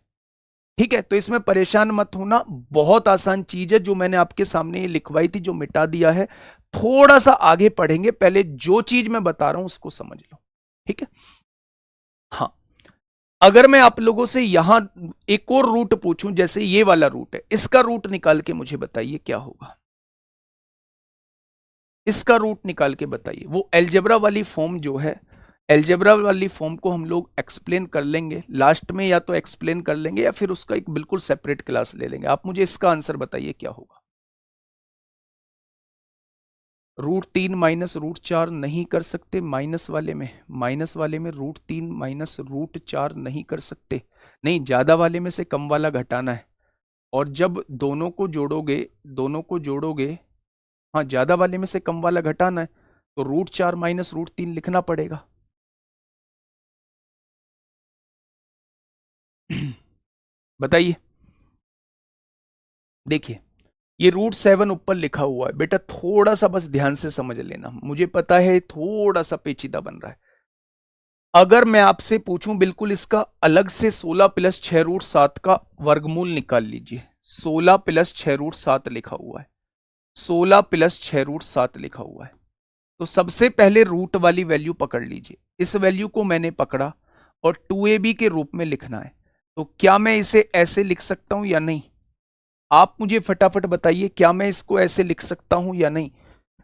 ठीक है, तो इसमें परेशान मत होना, बहुत आसान चीज है जो मैंने आपके सामने ये लिखवाई थी, जो मिटा दिया है। थोड़ा सा आगे पढ़ेंगे, पहले जो चीज मैं बता रहा हूं उसको समझ लो। ठीक है, हाँ, अगर मैं आप लोगों से यहां एक और रूट पूछूं, जैसे ये वाला रूट है, इसका रूट निकाल के मुझे बताइए क्या होगा, इसका रूट निकाल के बताइए। वो अलजेब्रा वाली फॉर्म जो है, अलजेब्रा वाली फॉर्म को हम लोग एक्सप्लेन कर लेंगे लास्ट में, या तो एक्सप्लेन कर लेंगे या फिर उसका एक बिल्कुल सेपरेट क्लास ले लेंगे। आप मुझे इसका आंसर बताइए क्या होगा। √3 माइनस √4 नहीं कर सकते माइनस वाले में, माइनस वाले में √3 माइनस √4 नहीं कर सकते, नहीं, ज्यादा वाले में से कम वाला घटाना है। और जब दोनों को जोड़ोगे, हाँ ज्यादा वाले में से कम वाला घटाना है, तो √4 माइनस √3 लिखना पड़ेगा। बताइए। देखिए ये √7 ऊपर लिखा हुआ है बेटा, थोड़ा सा बस ध्यान से समझ लेना, मुझे पता है थोड़ा सा पेचीदा बन रहा है। अगर मैं आपसे पूछूं बिल्कुल इसका अलग से 16 प्लस 6 √7 का वर्गमूल निकाल लीजिए। 16 प्लस 6 √7 लिखा हुआ है, 16 प्लस 6 √7 लिखा हुआ है। तो सबसे पहले रूट वाली वैल्यू पकड़ लीजिए, इस वैल्यू को मैंने पकड़ा और 2ab के रूप में लिखना है। तो क्या मैं इसे ऐसे लिख सकता हूं या नहीं? आप मुझे फटाफट बताइए, क्या मैं इसको ऐसे लिख सकता हूं या नहीं?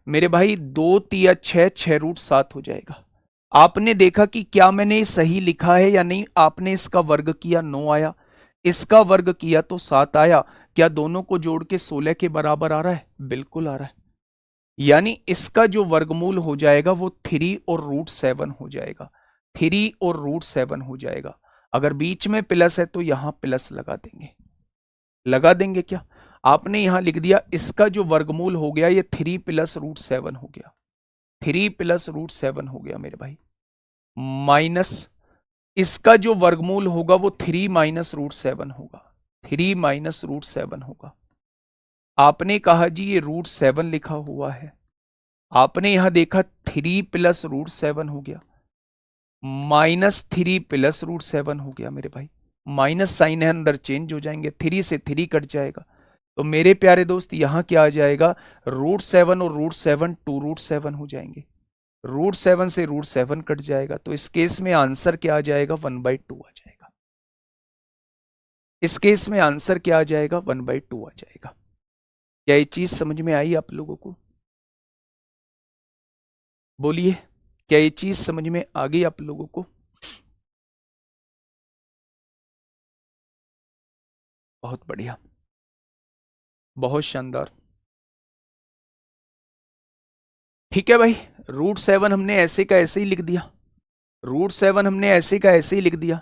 मेरे भाई 2 × 6 6 √7 हो जाएगा। आपने देखा कि क्या मैंने सही लिखा है या नहीं? आपने इसका वर्ग किया 9 आया, इसका वर्ग किया तो 7 आया। क्या दोनों को जोड़ के 16 के बराबर आ रहा है? बिल्कुल आ रहा है। यानी इसका जो वर्गमूल हो जाएगा वो 3 और √7 हो जाएगा, 3 और √7 हो जाएगा। अगर बीच में प्लस है तो यहां प्लस लगा देंगे क्या? आपने यहां लिख दिया इसका जो वर्गमूल हो गया ये 3 प्लस √7 हो गया, 3 प्लस √7 हो गया मेरे भाई, माइनस इसका जो वर्गमूल होगा वो 3 माइनस √7 होगा, 3 माइनस √7 होगा। आपने कहा जी ये √7 लिखा हुआ है, आपने यहां देखा 3 प्लस √7 हो गया, -3 प्लस √7 हो गया मेरे भाई। माइनस साइन है, अंदर चेंज हो जाएंगे, 3 से 3 कट जाएगा। तो मेरे प्यारे दोस्त यहां क्या आ जाएगा, √7 और √7 2 √7 हो जाएंगे, √7 से √7 कट जाएगा। तो इस केस में आंसर क्या आ जाएगा, 1/2 आ जाएगा। इस केस में आंसर क्या आ जाएगा, 1/2 आ जाएगा। क्या ये चीज समझ में आई आप लोगों को? बोलिए, क्या ये चीज समझ में आ गई आप लोगों को? बहुत बढ़िया, बहुत शानदार। ठीक है भाई, √7 हमने ऐसे का ऐसे ही लिख दिया, √7 हमने ऐसे का ऐसे ही लिख दिया।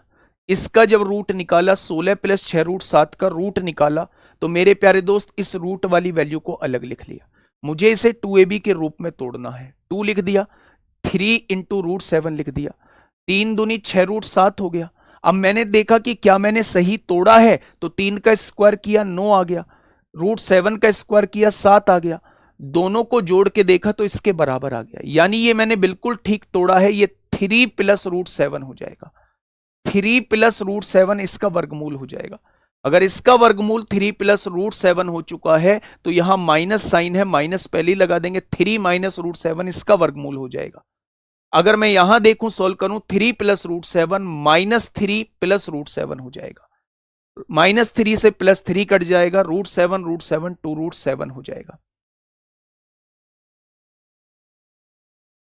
इसका जब रूट निकाला, 16 प्लस 6 √7 का रूट निकाला, तो मेरे प्यारे दोस्त इस रूट वाली वैल्यू को अलग लिख लिया। मुझे इसे 2ab के रूप में तोड़ना है, 2 लिख दिया, 3 इंटू √7 लिख दिया, 3 दूनी 6 √7 हो गया। अब मैंने देखा कि क्या मैंने सही तोड़ा है, तो 3 का स्क्वायर किया 9 आ गया, √7 का स्क्वायर किया 7 आ गया, दोनों को जोड़ के देखा तो इसके बराबर आ गया। यानी ये मैंने बिल्कुल ठीक तोड़ा है, ये 3 प्लस √7 हो जाएगा, 3 प्लस √7 इसका वर्गमूल हो जाएगा। अगर इसका वर्गमूल 3 प्लस √7 हो चुका है तो यहां माइनस साइन है, माइनस पहले ही लगा देंगे, 3 माइनस √7 इसका वर्गमूल हो जाएगा। अगर मैं यहां देखूं, सोल्व करूं, 3 प्लस √7 -3 प्लस √7 हो जाएगा, -3 से +3 कट जाएगा, √7 √7 2 √7 हो जाएगा।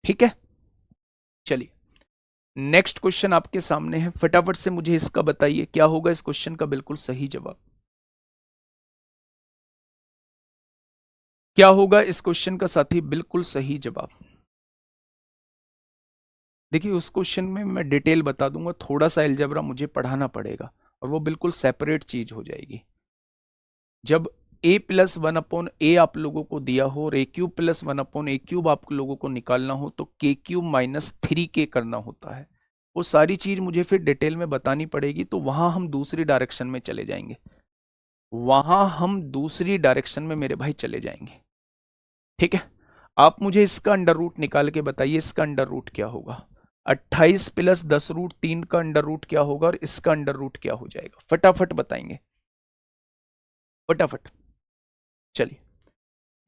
ठीक है, चलिए नेक्स्ट क्वेश्चन आपके सामने है, फटाफट से मुझे इसका बताइए क्या होगा इस क्वेश्चन का बिल्कुल सही जवाब। क्या होगा इस क्वेश्चन का साथी बिल्कुल सही जवाब? देखिए उस क्वेश्चन में मैं डिटेल बता दूंगा, थोड़ा सा अलजेब्रा मुझे पढ़ाना पड़ेगा और वो बिल्कुल सेपरेट चीज हो जाएगी। जब a+1/a आप लोगों को दिया हो और a³ + 1/a³ आप लोगों को निकालना हो तो k³ - 3k करना होता है। वो सारी चीज मुझे फिर डिटेल में बतानी पड़ेगी, तो वहां हम दूसरी डायरेक्शन में चले जाएंगे, वहां हम दूसरी डायरेक्शन में मेरे भाई चले जाएंगे। ठीक है, आप मुझे इसका अंडर रूट निकाल के बताइए, इसका अंडर रूट क्या होगा, 28 + 10√3 का अंडर रूट क्या होगा और इसका अंडर रूट क्या हो जाएगा, फटाफट बताएंगे, फटाफट। चलिए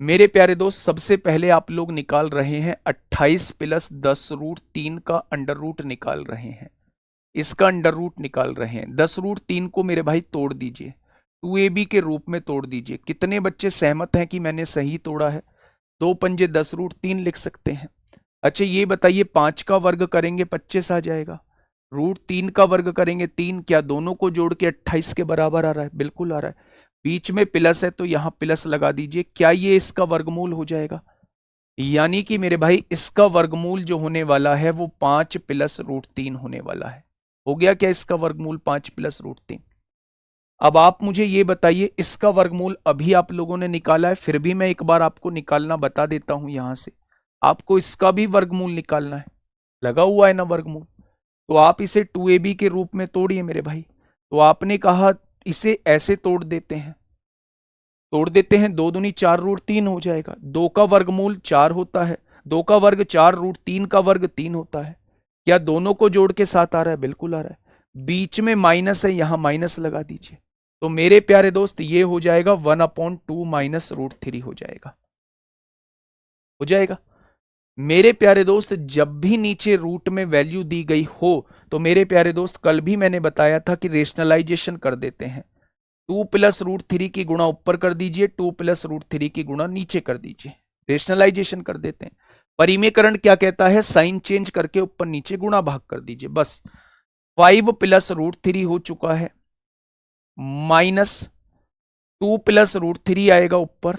मेरे प्यारे दोस्त, सबसे पहले आप लोग निकाल रहे हैं 28 + 10√3 का अंडर रूट निकाल रहे हैं, इसका अंडर रूट निकाल रहे हैं। 10√3 को मेरे भाई तोड़ दीजिए, 2ab के रूप में तोड़ दीजिए। कितने बच्चे सहमत हैं कि मैंने सही तोड़ा है? 2 पंजे 10√3 लिख सकते हैं। अच्छा ये बताइए, 5 का वर्ग करेंगे 25 आ जाएगा, √3 का वर्ग करेंगे 3, क्या दोनों को जोड़ के 28 के बराबर आ रहा है? बिल्कुल आ रहा है। बीच में प्लस है तो यहां प्लस लगा दीजिए, क्या ये इसका वर्गमूल हो जाएगा? यानी कि मेरे भाई इसका वर्गमूल जो होने वाला है वो 5 + √3 होने वाला है। हो गया क्या इसका वर्गमूल 5 + √3? अब आप मुझे ये बताइए, इसका वर्गमूल अभी आप लोगों ने निकाला है, फिर भी मैं एक बार आपको निकालना बता देता हूं। यहां से आपको इसका भी वर्गमूल निकालना है, लगा हुआ है ना वर्गमूल। तो आप इसे 2ab के रूप में तोड़िए मेरे भाई। तो आपने कहा इसे ऐसे तोड़ देते हैं, दो दूनी 4 रूट 3 हो जाएगा। 2 का वर्गमूल 4 होता है, 2 का वर्ग 4 रूट 3 का वर्ग 3 होता है। क्या दोनों को जोड़ के 7 आ रहा है? बिल्कुल आ रहा है। बीच में माइनस है, यहां माइनस लगा दीजिए। तो मेरे प्यारे दोस्त ये हो जाएगा 1/2 माइनस रूट 3 हो जाएगा, हो जाएगा। मेरे प्यारे दोस्त जब भी नीचे रूट में वैल्यू दी गई हो, तो मेरे प्यारे दोस्त कल भी मैंने बताया था कि रेशनलाइजेशन कर देते हैं। 2 प्लस रूट 3 की गुणा ऊपर कर दीजिए, 2 प्लस रूट 3 की गुणा नीचे कर दीजिए, रेशनलाइजेशन कर देते हैं। परिमेयकरण क्या कहता है? साइन चेंज करके ऊपर नीचे गुणा भाग कर दीजिए, बस। 5 प्लस रूट 3 हो चुका है, माइनस 2 प्लस रूट 3 आएगा ऊपर,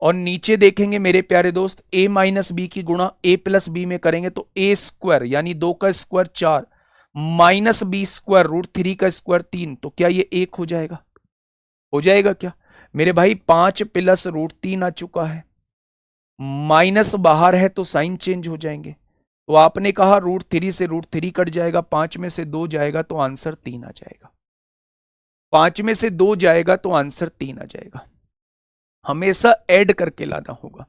और नीचे देखेंगे मेरे प्यारे दोस्त a माइनस बी की गुणा a प्लस बी में करेंगे तो a स्क्वायर यानी 2 का square 4 minus B square root 3 का स्क्वायर 3, तो क्या ये 1 हो जाएगा? हो जाएगा क्या मेरे भाई? 5 प्लस रूट 3 आ चुका है, माइनस बाहर है तो साइन चेंज हो जाएंगे। तो आपने कहा रूट 3 से रूट 3 कट जाएगा, 5 में से 2 जाएगा तो आंसर 3 आ जाएगा। 5 में से 2 जाएगा तो आंसर 3 आ जाएगा। हमेशा ऐड करके लाना होगा,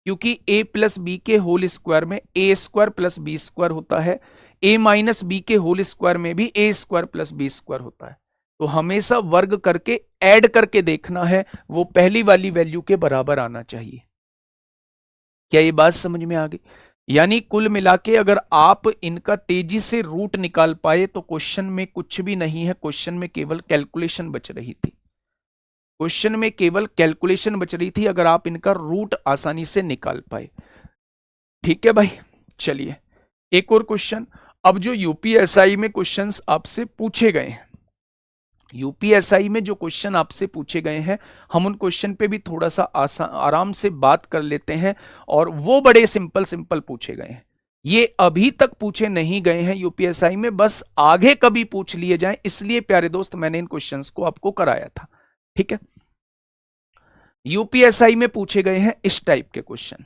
क्योंकि a प्लस बी के होल स्क्वायर में ए स्क्वायर प्लस बी स्क्वायर होता है, a माइनस बी के होल स्क्वायर में भी ए स्क्वायर प्लस बी स्क्वायर होता है। तो हमेशा वर्ग करके ऐड करके देखना है, वो पहली वाली वैल्यू के बराबर आना चाहिए। क्या ये बात समझ में आ गई? यानी कुल मिला के अगर आप इनका तेजी से रूट निकाल पाए तो क्वेश्चन में कुछ भी नहीं है, क्वेश्चन में केवल कैलकुलेशन बच रही थी, क्वेश्चन में केवल कैलकुलेशन बच रही थी, अगर आप इनका रूट आसानी से निकाल पाए। ठीक है भाई, चलिए एक और क्वेश्चन। अब जो यूपीएसआई में क्वेश्चंस आपसे पूछे गए हैं, यूपीएसआई में जो क्वेश्चन आपसे पूछे गए हैं, हम उन क्वेश्चन पे भी थोड़ा सा आराम से बात कर लेते हैं, और वो बड़े सिंपल सिंपल पूछे गए हैं। ये अभी तक पूछे नहीं गए हैं यूपीएसआई में, बस आगे कभी पूछ लिए जाएं, इसलिए प्यारे दोस्त मैंने इन क्वेश्चंस को आपको कराया था। ठीक है, यूपीएसआई में पूछे गए हैं इस टाइप के क्वेश्चन।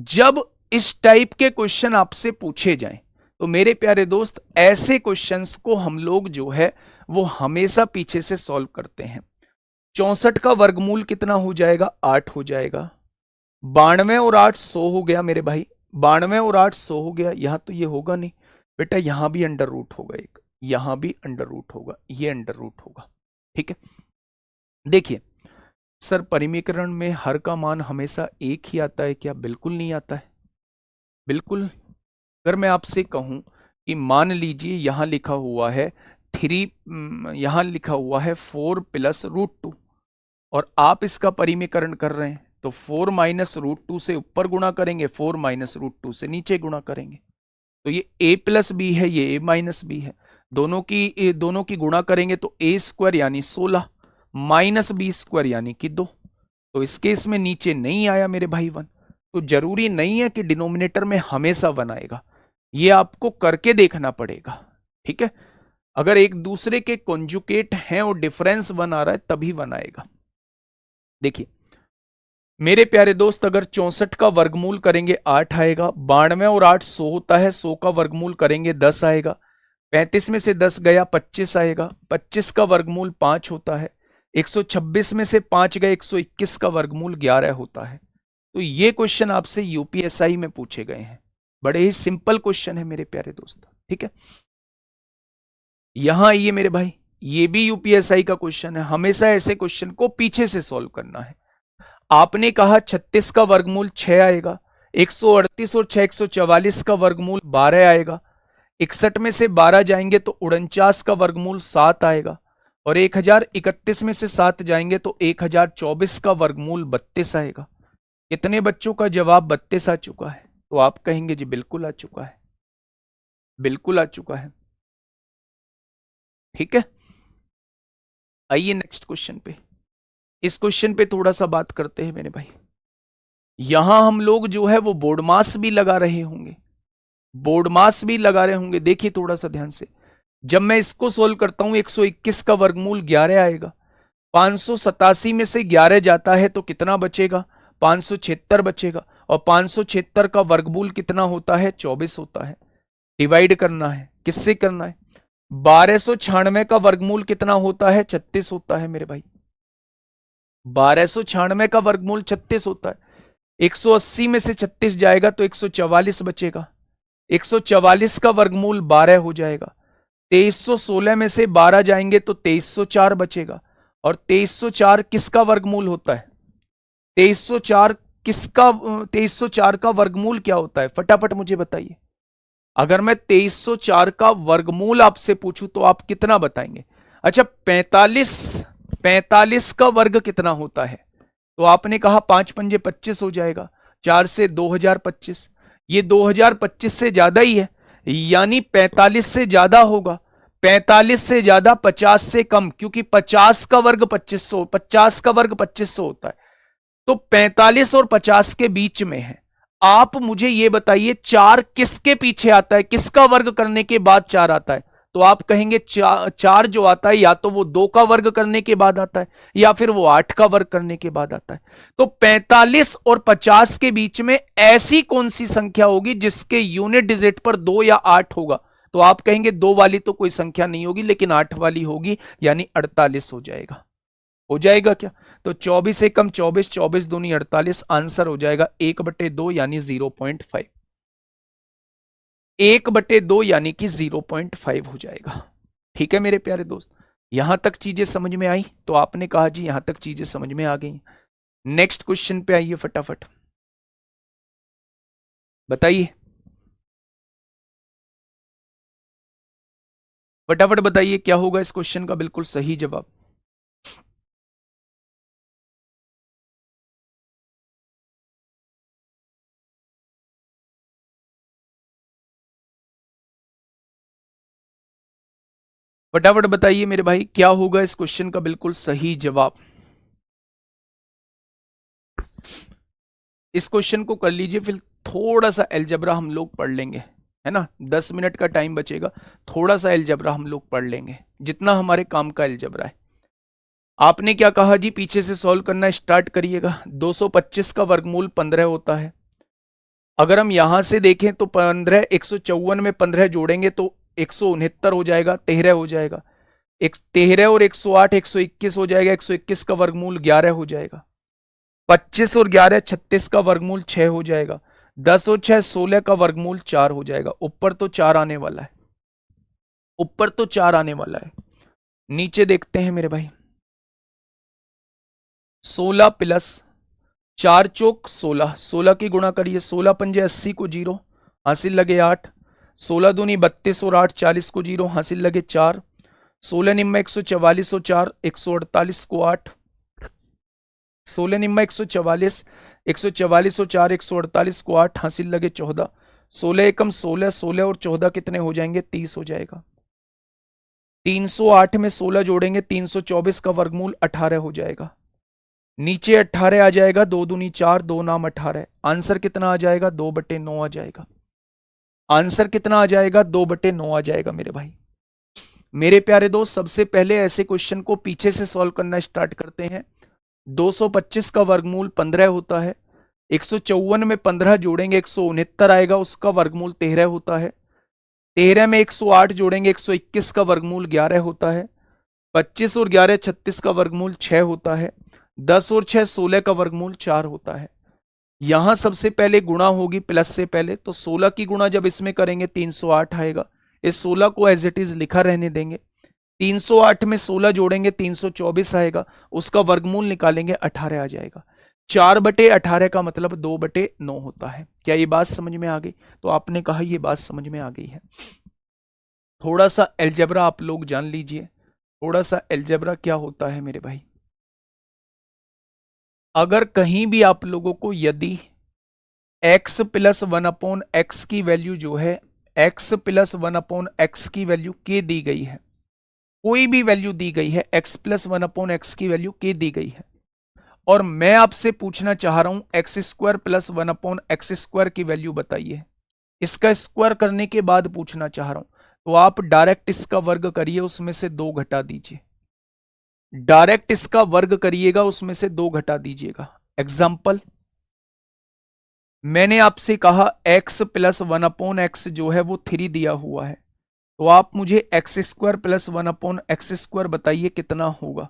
जब इस टाइप के क्वेश्चन आपसे पूछे जाएं, तो मेरे प्यारे दोस्त ऐसे क्वेश्चंस को हम लोग जो है वो हमेशा पीछे से सॉल्व करते हैं। 64 का वर्गमूल कितना हो जाएगा? 8 हो जाएगा। 92 और 8 100 हो गया मेरे भाई, 92 और 8 100 हो गया। यहां तो ये होगा नहीं बेटा, यहां भी अंडर रूट होगा एक, यहां भी अंडर रूट होगा, ये अंडर रूट होगा। ठीक है, देखिए सर परिमीकरण में हर का मान हमेशा एक ही आता है क्या? बिल्कुल नहीं आता है, बिल्कुल। अगर मैं आपसे कहूं कि मान लीजिए यहां लिखा हुआ है 3, यहां लिखा हुआ है 4 प्लस रूट 2, और आप इसका परिमीकरण कर रहे हैं, तो 4 माइनस रूट 2 से ऊपर गुणा करेंगे, 4 माइनस रूट 2 से नीचे गुणा करेंगे। तो ये a प्लस बी है, ये a माइनस बी है, दोनों की गुणा करेंगे तो a स्क्वायर यानी 16 माइनस बी स्क्वायर यानी कि 2। तो इस केस में नीचे नहीं आया मेरे भाई 1, तो जरूरी नहीं है कि डिनोमिनेटर में हमेशा 1 आएगा, ये आपको करके देखना पड़ेगा। ठीक है, अगर एक दूसरे के कॉन्जुकेट हैं और डिफरेंस 1 आ रहा है तभी 1 आएगा। देखिए मेरे प्यारे दोस्त अगर 64 का वर्गमूल करेंगे 8 आएगा, 92 और 8 100 होता है, 100 का वर्गमूल करेंगे 10 आएगा, 35 में से 10 गया 25 आएगा, 25 का वर्गमूल 5 होता है, 126 में से 5 गए 121 का वर्गमूल 11 होता है। तो ये क्वेश्चन आपसे यूपीएसआई में पूछे गए हैं, बड़े ही सिंपल क्वेश्चन है मेरे प्यारे दोस्त। ठीक है, यहां आइए मेरे भाई, ये भी यूपीएसआई का क्वेश्चन है, हमेशा ऐसे क्वेश्चन को पीछे से सॉल्व करना है। आपने कहा 36 का वर्गमूल 6 आएगा, 138 और 6 144 का वर्गमूल 12 आएगा, 61 में से 12 जाएंगे तो 49 का वर्गमूल 7 आएगा, और 1031 में से 7 जाएंगे तो 1024 का वर्गमूल 32 आएगा। कितने बच्चों का जवाब 32 आ चुका है? तो आप कहेंगे जी बिल्कुल आ चुका है, बिल्कुल आ चुका है। ठीक है, आइए नेक्स्ट क्वेश्चन पे। इस क्वेश्चन पे थोड़ा सा बात करते हैं मेरे भाई। यहां हम लोग जो है वो बोर्ड मास भी लगा रहे होंगे, बोर्ड मास भी लगा रहे होंगे। देखिए थोड़ा सा ध्यान से, जब मैं इसको सोल्व करता हूं 121 का वर्गमूल 11 आएगा। 587 में से 11 जाता है तो कितना बचेगा? 576 बचेगा। और 576 का वर्गमूल कितना होता है? 24 होता है। डिवाइड करना है, किससे करना है? 1296 का वर्गमूल कितना होता है? 36 होता है मेरे भाई। 1296 का वर्गमूल 36 होता है। 180 में से 36 जाएगा तो 144 बचेगा। 144 का वर्गमूल 12 हो जाएगा। 2316 में से 12 जाएंगे तो 2304 बचेगा। और 2304 किसका वर्गमूल होता है? 2304 किसका 2304 का वर्गमूल क्या होता है? फटाफट मुझे बताइए। अगर मैं 2304 का वर्गमूल आपसे पूछूं तो आप कितना बताएंगे? अच्छा, 45 का वर्ग कितना होता है? तो आपने कहा 5 पंजे 25 हो जाएगा। 4 से 2025। ये 2025 से ज्यादा ही है, यानी 45 से ज्यादा होगा। 45 से ज्यादा 50 से कम, क्योंकि 50 का वर्ग 2500, 50 का वर्ग 2500 होता है। तो 45 और 50 के बीच में है। आप मुझे यह बताइए 4 किसके पीछे आता है? किसका वर्ग करने के बाद 4 आता है? तो आप कहेंगे 4 जो आता है या तो वो 2 का वर्ग करने के बाद आता है या फिर वो 8 का वर्ग करने के बाद आता है। तो 45 और 50 के बीच में ऐसी कौन सी संख्या होगी जिसके यूनिट डिजिट पर 2 या 8 होगा? तो आप कहेंगे 2 वाली तो कोई संख्या नहीं होगी, लेकिन 8 वाली होगी, यानी 48 हो जाएगा। हो जाएगा क्या? तो 24 से कम 24, 24 दूनी 48, आंसर हो जाएगा 1/2 यानी 0.5। 1/2 यानी कि 0.5 हो जाएगा। ठीक है मेरे प्यारे दोस्त, यहां तक चीजें समझ में आई? तो आपने कहा जी यहां तक चीजें समझ में आ गई। नेक्स्ट क्वेश्चन पे आइए, फटाफट बताइए, फटाफट बताइए क्या होगा इस क्वेश्चन का बिल्कुल सही जवाब। फटाफट बताइए मेरे भाई, क्या होगा इस क्वेश्चन का बिल्कुल सही जवाब। इस क्वेश्चन को कर लीजिए, फिर थोड़ा सा एलजबरा हम लोग पढ़ लेंगे, है ना। 10 मिनट का टाइम बचेगा, थोड़ा सा एलजबरा हम लोग पढ़ लेंगे, जितना हमारे काम का एलजबरा है। आपने क्या कहा जी? पीछे से सॉल्व करना स्टार्ट करिएगा। 225 का वर्गमूल 15 होता है। अगर हम यहां से देखें तो 15, 154 में 15 जोड़ेंगे तो 169 हो जाएगा, 13 हो जाएगा। 13 और 108 121 हो जाएगा। 121 का वर्गमूल 11 हो जाएगा। 25 और 11 36 का वर्गमूल 6 हो जाएगा। 10 और 6 16 का वर्गमूल 4 हो जाएगा। ऊपर तो 4 आने वाला है, ऊपर तो 4 आने वाला है। नीचे देखते हैं मेरे भाई। 16 प्लस 4 चौक 16, 16 की गुणा करिए। 16 पंजे 80 को 0, हासिल लगे 8। 16 दूनी 32 और 8 40 को 0, हासिल लगे 4। 16 निम्मा 144 और 4 148 को 8। 16 निम्मा 144, 144 और 4 148 को 8, हासिल लगे 14। 16 एकम 16, 16 और 14 कितने हो जाएंगे? 30 हो जाएगा। 308 में 16 जोड़ेंगे, 324 का वर्गमूल 18 हो जाएगा। नीचे 18 आ जाएगा। 2 दूनी 4, 2 नाम 18। आंसर कितना आ जाएगा? 2/9 आ जाएगा। आंसर कितना आ जाएगा? 2/9 आ जाएगा मेरे भाई। मेरे प्यारे दोस्त, सबसे पहले ऐसे क्वेश्चन को पीछे से सॉल्व करना स्टार्ट करते हैं। 225 का वर्गमूल 15 होता है। 154 में 15 जोड़ेंगे 169 आएगा, उसका वर्गमूल 13 होता है। 13 में 108 जोड़ेंगे 121 का वर्गमूल 11 होता है। 25 और 11 36 का वर्गमूल 6 होता है। 10 और 6 16 का वर्गमूल 4 होता है। यहां सबसे पहले गुणा होगी प्लस से पहले, तो 16 की गुणा जब इसमें करेंगे 308 आएगा। इस 16 को एज इट इज लिखा रहने देंगे। 308 में 16 जोड़ेंगे 324 आएगा, उसका वर्गमूल निकालेंगे 18 आ जाएगा। 4/18 का मतलब 2/9 होता है। क्या ये बात समझ में आ गई? तो आपने कहा ये बात समझ में आ गई है। थोड़ा सा एल्जेब्रा आप लोग जान लीजिए। थोड़ा सा एल्जेब्रा क्या होता है मेरे भाई। अगर कहीं भी आप लोगों को यदि x प्लस 1/x की वैल्यू जो है, x प्लस 1/x की वैल्यू k दी गई है, कोई भी वैल्यू दी गई है, x प्लस 1/x की वैल्यू k दी गई है, और मैं आपसे पूछना चाह रहा हूं x² प्लस 1/x² की वैल्यू बताइए, इसका स्क्वायर करने के बाद पूछना चाह रहा हूं, तो आप डायरेक्ट इसका वर्ग करिए, उसमें से 2 घटा दीजिए। डायरेक्ट इसका वर्ग करिएगा, उसमें से 2 घटा दीजिएगा। एग्जाम्पल, मैंने आपसे कहा x प्लस 1/x जो है वो 3 दिया हुआ है, तो आप मुझे एक्स स्क्वायर प्लस 1/x² बताइए कितना होगा।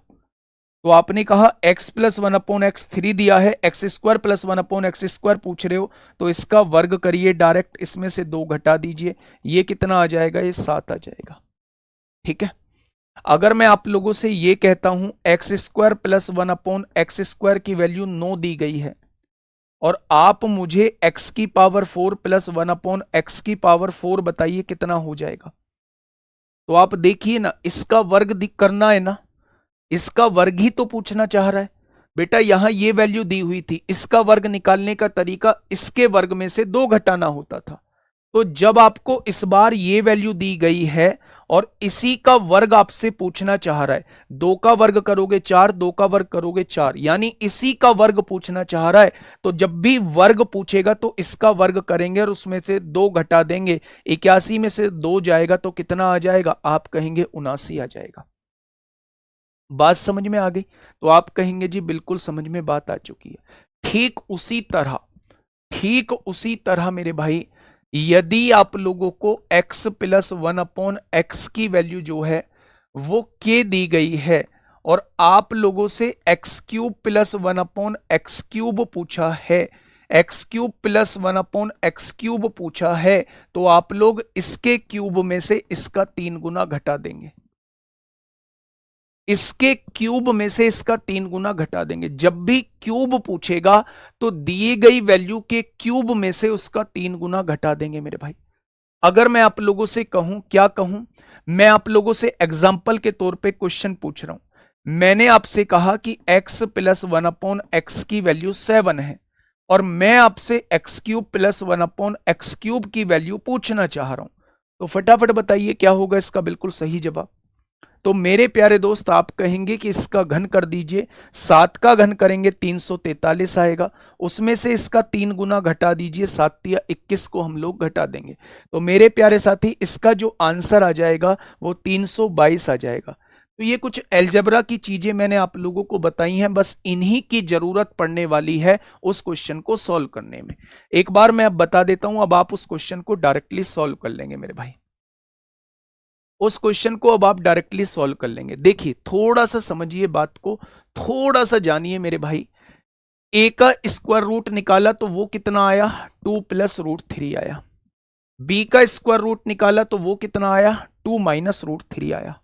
तो आपने कहा x प्लस 1/x 3 दिया है, एक्स स्क्वायर प्लस 1/x² पूछ रहे हो, तो इसका वर्ग करिए डायरेक्ट, इसमें से 2 घटा दीजिए। ये कितना आ जाएगा? ये 7 आ जाएगा। ठीक है। अगर मैं आप लोगों से ये कहता हूं एक्स स्क्वायर प्लस 1/x² की वैल्यू 9 दी गई है, और आप मुझे x की पावर 4 प्लस 1/x² बताइए कितना हो जाएगा। तो आप देखिए ना, इसका वर्ग करना है ना, इसका वर्ग ही तो पूछना चाह रहा है। बेटा यहां ये वैल्यू दी हुई थी, इसका वर्ग निकालने का तरीका इसके वर्ग में से 2 घटाना होता था। तो जब आपको इस बार ये वैल्यू दी गई है और इसी का वर्ग आपसे पूछना चाह रहा है, 2 का वर्ग करोगे 4, 2 का वर्ग करोगे 4, यानी इसी का वर्ग पूछना चाह रहा है। तो जब भी वर्ग पूछेगा तो इसका वर्ग करेंगे और उसमें से 2 घटा देंगे। 81 में से 2 जाएगा तो कितना आ जाएगा? आप कहेंगे 79 आ जाएगा। बात समझ में आ गई? तो आप कहेंगे जी बिल्कुल समझ में बात आ चुकी है। ठीक उसी तरह मेरे भाई, यदि आप लोगों को x प्लस 1/x की वैल्यू जो है वो k दी गई है, और आप लोगों से x³ प्लस 1/x³ पूछा है, x³ प्लस 1/x³ पूछा है, तो आप लोग इसके क्यूब में से इसका 3 गुना घटा देंगे। इसके क्यूब में से इसका 3 गुना घटा देंगे। जब भी क्यूब पूछेगा तो दिए गई वैल्यू के क्यूब में से उसका 3 गुना घटा देंगे मेरे भाई। अगर मैं आप लोगों से कहूं, क्या कहूं, मैं आप लोगों से एग्जाम्पल के तौर पे क्वेश्चन पूछ रहा हूं। मैंने आपसे कहा कि x प्लस 1/x की वैल्यू 7 है, और मैं आपसे x³ प्लस 1/x³ की वैल्यू पूछना चाह रहा हूं। तो फटाफट बताइए क्या होगा इसका बिल्कुल सही जवाब। तो मेरे प्यारे दोस्त आप कहेंगे कि इसका घन कर दीजिए, 7 का घन करेंगे 343 आएगा, उसमें से इसका 3 गुना घटा दीजिए, 7 या 21 को हम लोग घटा देंगे। तो मेरे प्यारे साथी इसका जो आंसर आ जाएगा वो 322 आ जाएगा। तो ये कुछ एल्जेब्रा की चीजें मैंने आप लोगों को बताई हैं, बस इन्हीं की जरूरत पड़ने वाली है उस क्वेश्चन को सॉल्व करने में। एक बार मैं अब बता देता हूं, अब आप उस क्वेश्चन को डायरेक्टली सॉल्व कर लेंगे मेरे भाई। उस क्वेश्चन को अब आप डायरेक्टली सॉल्व कर लेंगे। देखिए थोड़ा सा समझिए बात को, थोड़ा सा जानिए मेरे भाई। ए का स्क्वायर रूट निकाला तो वो कितना आया? 2 प्लस रूट 3 आया। बी का स्क्वायर रूट निकाला तो वो कितना आया? 2 माइनस रूट 3 आया।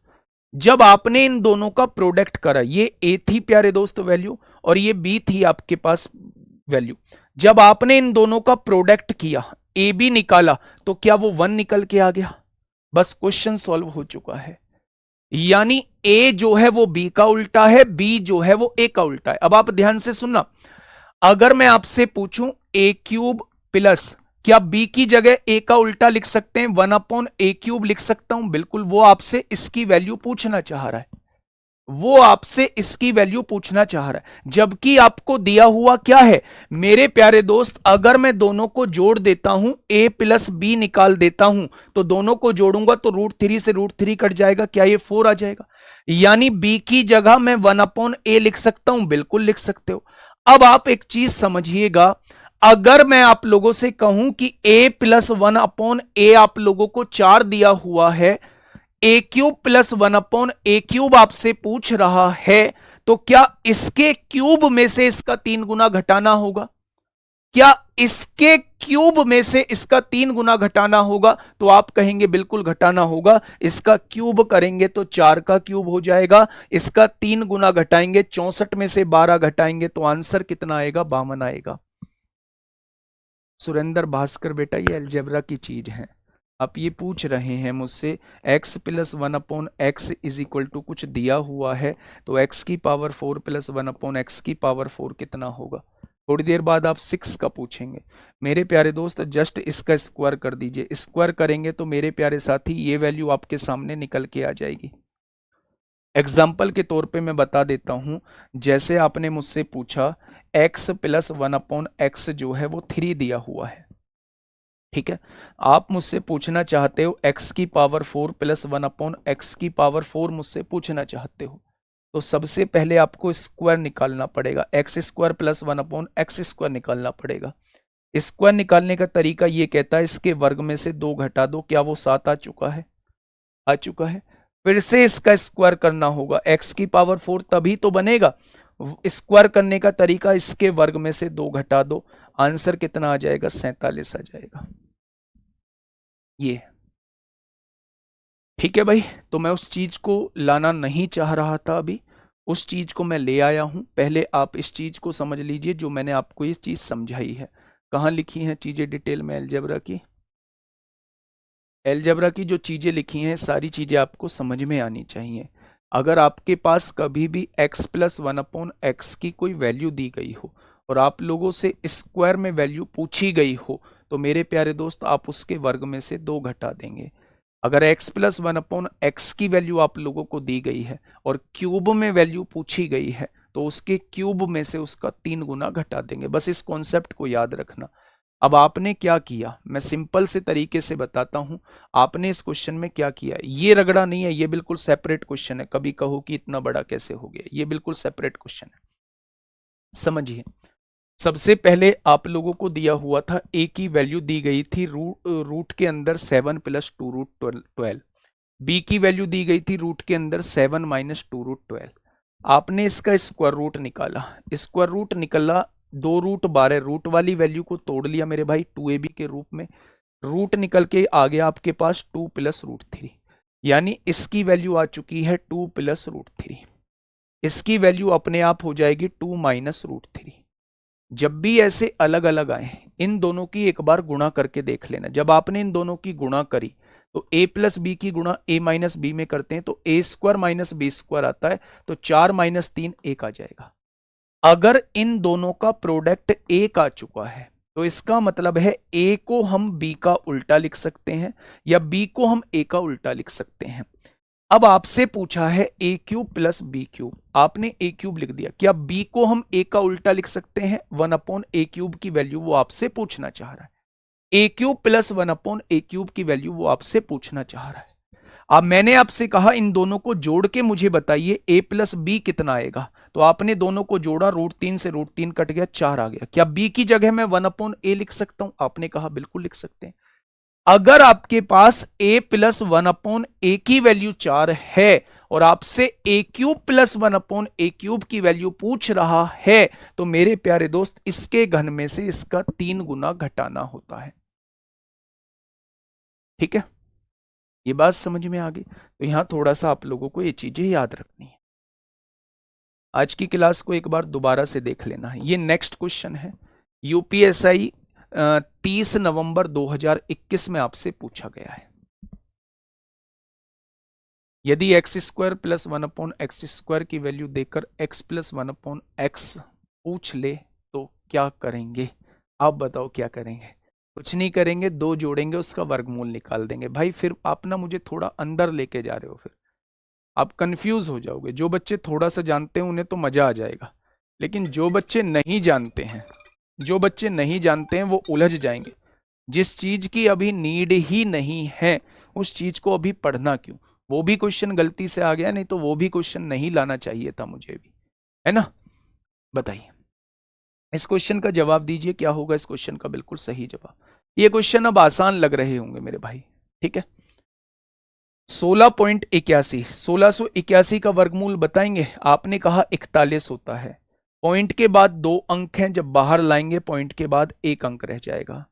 जब आपने इन दोनों का प्रोडक्ट करा, ये ए थी प्यारे दोस्त वैल्यू, और ये बी थी आपके पास वैल्यू। जब आपने इन दोनों का प्रोडक्ट किया, ए बी निकाला, तो क्या वो 1 निकल के आ गया? बस क्वेश्चन सॉल्व हो चुका है। यानी ए जो है वो बी का उल्टा है, बी जो है वो ए का उल्टा है। अब आप ध्यान से सुनना, अगर मैं आपसे पूछूं a³ प्लस, क्या बी की जगह ए का उल्टा लिख सकते हैं? 1/a³ लिख सकता हूं, बिल्कुल। वो आपसे इसकी वैल्यू पूछना चाह रहा है, वो आपसे इसकी वैल्यू पूछना चाह रहा है, जबकि आपको दिया हुआ क्या है मेरे प्यारे दोस्त? अगर मैं दोनों को जोड़ देता हूं, a प्लस बी निकाल देता हूं, तो दोनों को जोड़ूंगा तो √3 से √3 कट जाएगा, क्या ये 4 आ जाएगा? यानी b की जगह मैं 1/a लिख सकता हूं, बिल्कुल लिख सकते हो। अब आप एक चीज समझिएगा, अगर मैं आप लोगों से कहूं कि a प्लस 1/a आप लोगों को 4 दिया हुआ है, a³ प्लस 1/a³ आपसे पूछ रहा है, तो क्या इसके क्यूब में से इसका 3 गुना घटाना होगा? क्या इसके क्यूब में से इसका 3 गुना घटाना होगा? तो आप कहेंगे बिल्कुल घटाना होगा। इसका क्यूब करेंगे तो 4 का क्यूब हो जाएगा, इसका 3 गुना घटाएंगे, 64 में से 12 घटाएंगे तो आंसर कितना आएगा? 52 आएगा। सुरेंद्र भास्कर बेटा ये अलजेब्रा की चीज है। आप ये पूछ रहे हैं मुझसे x प्लस 1/x इज इक्वल टू कुछ दिया हुआ है, तो x की पावर 4 प्लस 1/x की पावर 4 कितना होगा? थोड़ी देर बाद आप 6 का पूछेंगे। मेरे प्यारे दोस्त जस्ट इसका स्क्वायर कर दीजिए, स्क्वायर करेंगे तो मेरे प्यारे साथी ये वैल्यू आपके सामने निकल के आ जाएगी। एग्जाम्पल के तौर पे मैं बता देता हूं, जैसे आपने मुझसे पूछा x प्लस 1/x जो है वो 3 दिया हुआ है, ठीक है, आप मुझसे पूछना चाहते हो x की पावर 4 प्लस 1/x की पावर 4 मुझसे पूछना चाहते हो, तो सबसे पहले आपको स्क्वायर निकालना पड़ेगा, x square plus 1/x square निकालना पड़ेगा। स्क्वायर निकालने का तरीका ये कहता है इसके वर्ग में से 2 घटा दो, क्या वो 7 आ चुका है? आ चुका है। फिर से इसका स्क्वायर करना होगा, x की पावर 4 तभी तो बनेगा। स्क्वायर करने का तरीका इसके वर्ग में से 2 घटा दो, आंसर कितना आ जाएगा? 47 आ जाएगा। ये ठीक है भाई, तो मैं उस चीज को लाना नहीं चाह रहा था, अभी उस चीज को मैं ले आया हूं। पहले आप इस चीज को समझ लीजिए जो मैंने आपको ये चीज समझाई है। कहाँ लिखी हैं चीजें डिटेल में? अलजेब्रा की, अलजेब्रा की जो चीजें लिखी हैं सारी चीजें आपको समझ में आनी चाहिए। अगर आपके पास कभी भी x प्लस 1/x की कोई वैल्यू दी गई हो और आप लोगों से स्क्वायर में वैल्यू पूछी गई हो, तो मेरे प्यारे दोस्त आप उसके वर्ग में से 2 घटा देंगे। अगर x प्लस 1/x की वैल्यू आप लोगों को दी गई है और क्यूब में वैल्यू पूछी गई है, तो उसके क्यूब में से उसका 3 गुना घटा देंगे। बस इस कॉन्सेप्ट को याद रखना। अब आपने क्या किया, मैं सिंपल से तरीके से बताता हूं। आपने इस क्वेश्चन में क्या किया, ये रगड़ा नहीं है, ये बिल्कुल सेपरेट क्वेश्चन है। कभी कहो कि इतना बड़ा कैसे हो गया, ये बिल्कुल सेपरेट क्वेश्चन है, समझिए। सबसे पहले आप लोगों को दिया हुआ था a की वैल्यू दी गई थी रूट के अंदर 7 प्लस 2√12। b की वैल्यू दी गई थी रूट के अंदर 7 माइनस 2√12। आपने इसका स्क्वायर रूट निकाला, स्क्वायर रूट निकला 2√12, रूट वाली वैल्यू को तोड़ लिया मेरे भाई 2ab के रूप में, रूट निकल के आ गया आपके पास 2 प्लस √3, यानी इसकी वैल्यू आ चुकी है 2 प्लस √3। इसकी वैल्यू अपने आप हो जाएगी 2 माइनस √3। जब भी ऐसे अलग अलग आए, इन दोनों की एक बार गुणा करके देख लेना। जब आपने इन दोनों की गुणा करी तो a प्लस बी की गुणा a माइनस बी में करते हैं तो a square minus B square आता है, तो 4 माइनस 3 1 आ जाएगा। अगर इन दोनों का प्रोडक्ट 1 आ चुका है तो इसका मतलब है a को हम b का उल्टा लिख सकते हैं या b को हम a का उल्टा लिख सकते हैं। अब आपसे पूछा है a cube plus B cube, आपने a क्यूब लिख दिया, क्या b को हम a का उल्टा लिख सकते हैं? 1/a क्यूब की वैल्यू वो आपसे पूछना चाह रहा है। a cube plus 1/a cube की वैल्यू वो आपसे पूछना चाह रहा है। अब मैंने आपसे कहा इन दोनों को जोड़ के मुझे बताइए a प्लस बी कितना आएगा, तो आपने दोनों को जोड़ा, √3 से √3 कट गया, 4 आ गया। क्या b की जगह मैं 1/a लिख सकता हूं? आपने कहा बिल्कुल लिख सकते हैं। अगर आपके पास a प्लस 1/a की वैल्यू 4 है और आपसे a cube plus 1/a cube की वैल्यू पूछ रहा है, तो मेरे प्यारे दोस्त इसके घन में से इसका 3 गुना घटाना होता है। ठीक है, ये बात समझ में आ गई? तो यहां थोड़ा सा आप लोगों को ये चीजें याद रखनी है। आज की क्लास को एक बार दोबारा से देख लेना है। ये नेक्स्ट क्वेश्चन है, यूपीएसआई 30 नवंबर 2021 में आपसे पूछा गया है। यदि x square plus 1/x square की वैल्यू देकर x प्लस 1/x पूछ ले तो क्या करेंगे? आप बताओ क्या करेंगे? कुछ नहीं करेंगे, 2 जोड़ेंगे, उसका वर्गमूल निकाल देंगे। भाई फिर आप ना मुझे थोड़ा अंदर लेके जा रहे हो, फिर आप कंफ्यूज हो जाओगे। जो बच्चे थोड़ा सा जानते हैं उन्हें तो मजा आ जाएगा, लेकिन जो बच्चे नहीं जानते हैं, जो बच्चे नहीं जानते हैं वो उलझ जाएंगे। जिस चीज की अभी नीड ही नहीं है उस चीज को अभी पढ़ना क्यों? वो भी क्वेश्चन गलती से आ गया, नहीं तो वो भी क्वेश्चन नहीं लाना चाहिए था मुझे भी, है ना? बताइए, इस क्वेश्चन का जवाब दीजिए, क्या होगा इस क्वेश्चन का बिल्कुल सही जवाब? ये क्वेश्चन अब आसान लग रहे होंगे मेरे भाई, ठीक है। 16.81, 1681 का वर्गमूल बताएंगे? आपने कहा 41 होता है, पॉइंट के बाद 2 अंक हैं, जब बाहर लाएंगे पॉइंट के बाद 1 अंक रह जाएगा।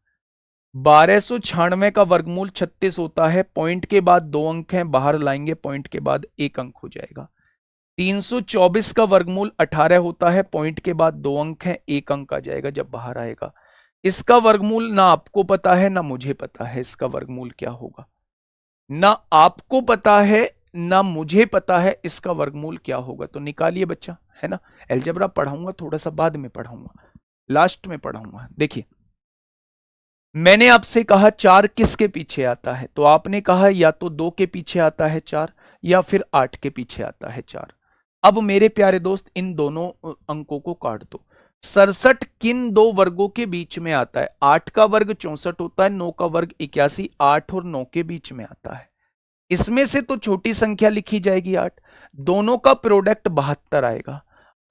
1296 का वर्गमूल 36 होता है, पॉइंट के बाद 2 अंक हैं, बाहर लाएंगे पॉइंट के बाद 1 अंक हो जाएगा। 324 का वर्गमूल 18 होता है, पॉइंट के बाद 2 अंक हैं, 1 अंक आ जाएगा जब बाहर आएगा। इसका वर्गमूल ना आपको पता है ना मुझे पता है, इसका वर्गमूल क्या होगा? ना आपको पता है ना मुझे पता है इसका वर्गमूल क्या होगा, तो निकालिए बच्चा, है ना। अलजेब्रा पढ़ाऊंगा थोड़ा सा बाद में पढ़ाऊंगा, लास्ट में पढ़ाऊंगा। देखिए, मैंने आपसे कहा 4 किसके पीछे आता है, तो आपने कहा या तो 2 के पीछे आता है 4 या फिर 8 के पीछे आता है 4। अब मेरे प्यारे दोस्त इन दोनों अंकों को काट दो, 67 किन दो वर्गों के बीच में आता है? 8 का वर्ग 64 होता है, 9 का वर्ग 81, 8 और 9 के बीच में आता है। इसमें से तो छोटी संख्या लिखी जाएगी 8, दोनों का प्रोडक्ट 72 आएगा।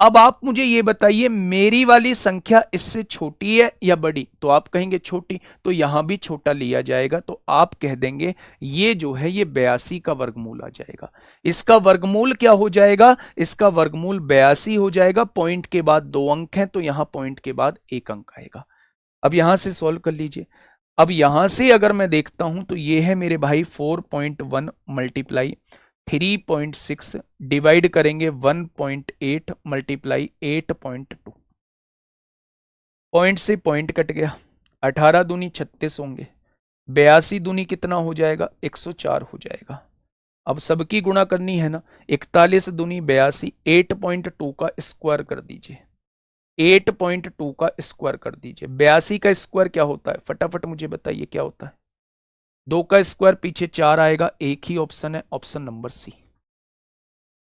अब आप मुझे ये बताइए मेरी वाली संख्या इससे छोटी है या बड़ी? तो आप कहेंगे छोटी, तो यहां भी छोटा लिया जाएगा, तो आप कह देंगे ये जो है ये 82 का वर्गमूल आ जाएगा। इसका वर्गमूल क्या हो जाएगा? इसका वर्गमूल 82 हो जाएगा। पॉइंट के बाद 2 अंक हैं, तो यहां पॉइंट के बाद 1 अंक आएगा। अब यहां से सॉल्व कर लीजिए। अब यहां से अगर मैं देखता हूं तो ये है मेरे भाई 4.1 मल्टीप्लाई 3.6 डिवाइड करेंगे 1.8 मल्टीप्लाई 8.2। पॉइंट से पॉइंट कट गया, 18 दूनी 36 होंगे, 82 दूनी कितना हो जाएगा? 104 हो जाएगा। अब सबकी गुणा करनी है ना, 41 दूनी 82, 8.2 का स्क्वायर कर दीजिए, 8.2 का स्क्वायर कर दीजिए। 82 का स्क्वायर क्या होता है? फटाफट मुझे बताइए क्या होता है? 2 का स्क्वायर पीछे 4 आएगा, एक ही ऑप्शन है, ऑप्शन नंबर सी।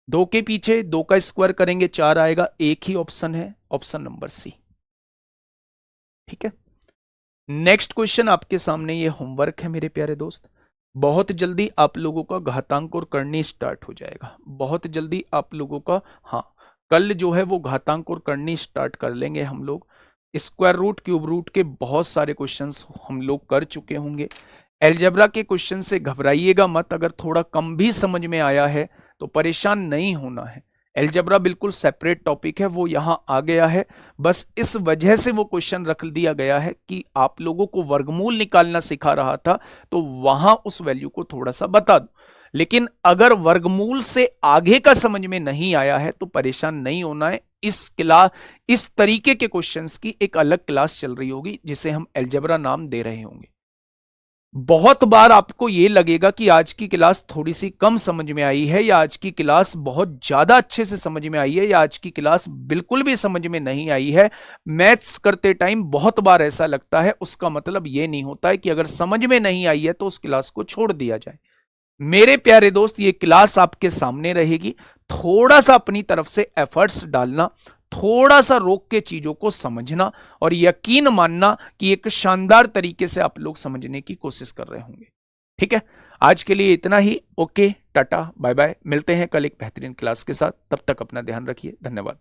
2 के पीछे 2 का स्क्वायर करेंगे 4 आएगा, एक ही ऑप्शन है, ऑप्शन नंबर सी। ठीक है, नेक्स्ट क्वेश्चन आपके सामने ये होमवर्क है मेरे प्यारे दोस्त। बहुत जल्दी आप लोगों का घातांक और करनी स्टार्ट हो जाएगा, बहुत जल्दी आप लोगों का। हाँ, कल जो है वो घातांक और करनी स्टार्ट कर लेंगे हम लोग। स्क्वायर रूट, क्यूब रूट के बहुत सारे क्वेश्चंस हम लोग कर चुके होंगे। अलजेब्रा के क्वेश्चन से घबराइएगा मत, अगर थोड़ा कम भी समझ में आया है तो परेशान नहीं होना है। अलजेब्रा बिल्कुल सेपरेट टॉपिक है, वो यहां आ गया है, बस इस वजह से वो क्वेश्चन रख दिया गया है कि आप लोगों को वर्गमूल निकालना सिखा रहा था, तो वहां उस वैल्यू को थोड़ा सा बता दो। लेकिन अगर वर्गमूल से आगे का समझ में नहीं आया है तो परेशान नहीं होना है। इस तरीके के क्वेश्चंस की एक अलग क्लास चल रही होगी जिसे हम अलजेब्रा नाम दे रहे होंगे। बहुत बार आपको यह लगेगा कि आज की क्लास थोड़ी सी कम समझ में आई है, या आज की क्लास बहुत ज्यादा अच्छे से समझ में आई है, या आज की क्लास बिल्कुल भी समझ में नहीं आई है। मैथ्स करते टाइम बहुत बार ऐसा लगता है, उसका मतलब यह नहीं होता है कि अगर समझ में नहीं आई है तो उस क्लास को छोड़ दिया जाए। मेरे प्यारे दोस्त, ये क्लास आपके सामने रहेगी, थोड़ा सा अपनी तरफ से एफर्ट्स डालना, थोड़ा सा रोक के चीजों को समझना और यकीन मानना कि एक शानदार तरीके से आप लोग समझने की कोशिश कर रहे होंगे। ठीक है, आज के लिए इतना ही। ओके, टाटा बाय बाय, मिलते हैं कल एक बेहतरीन क्लास के साथ। तब तक अपना ध्यान रखिए, धन्यवाद।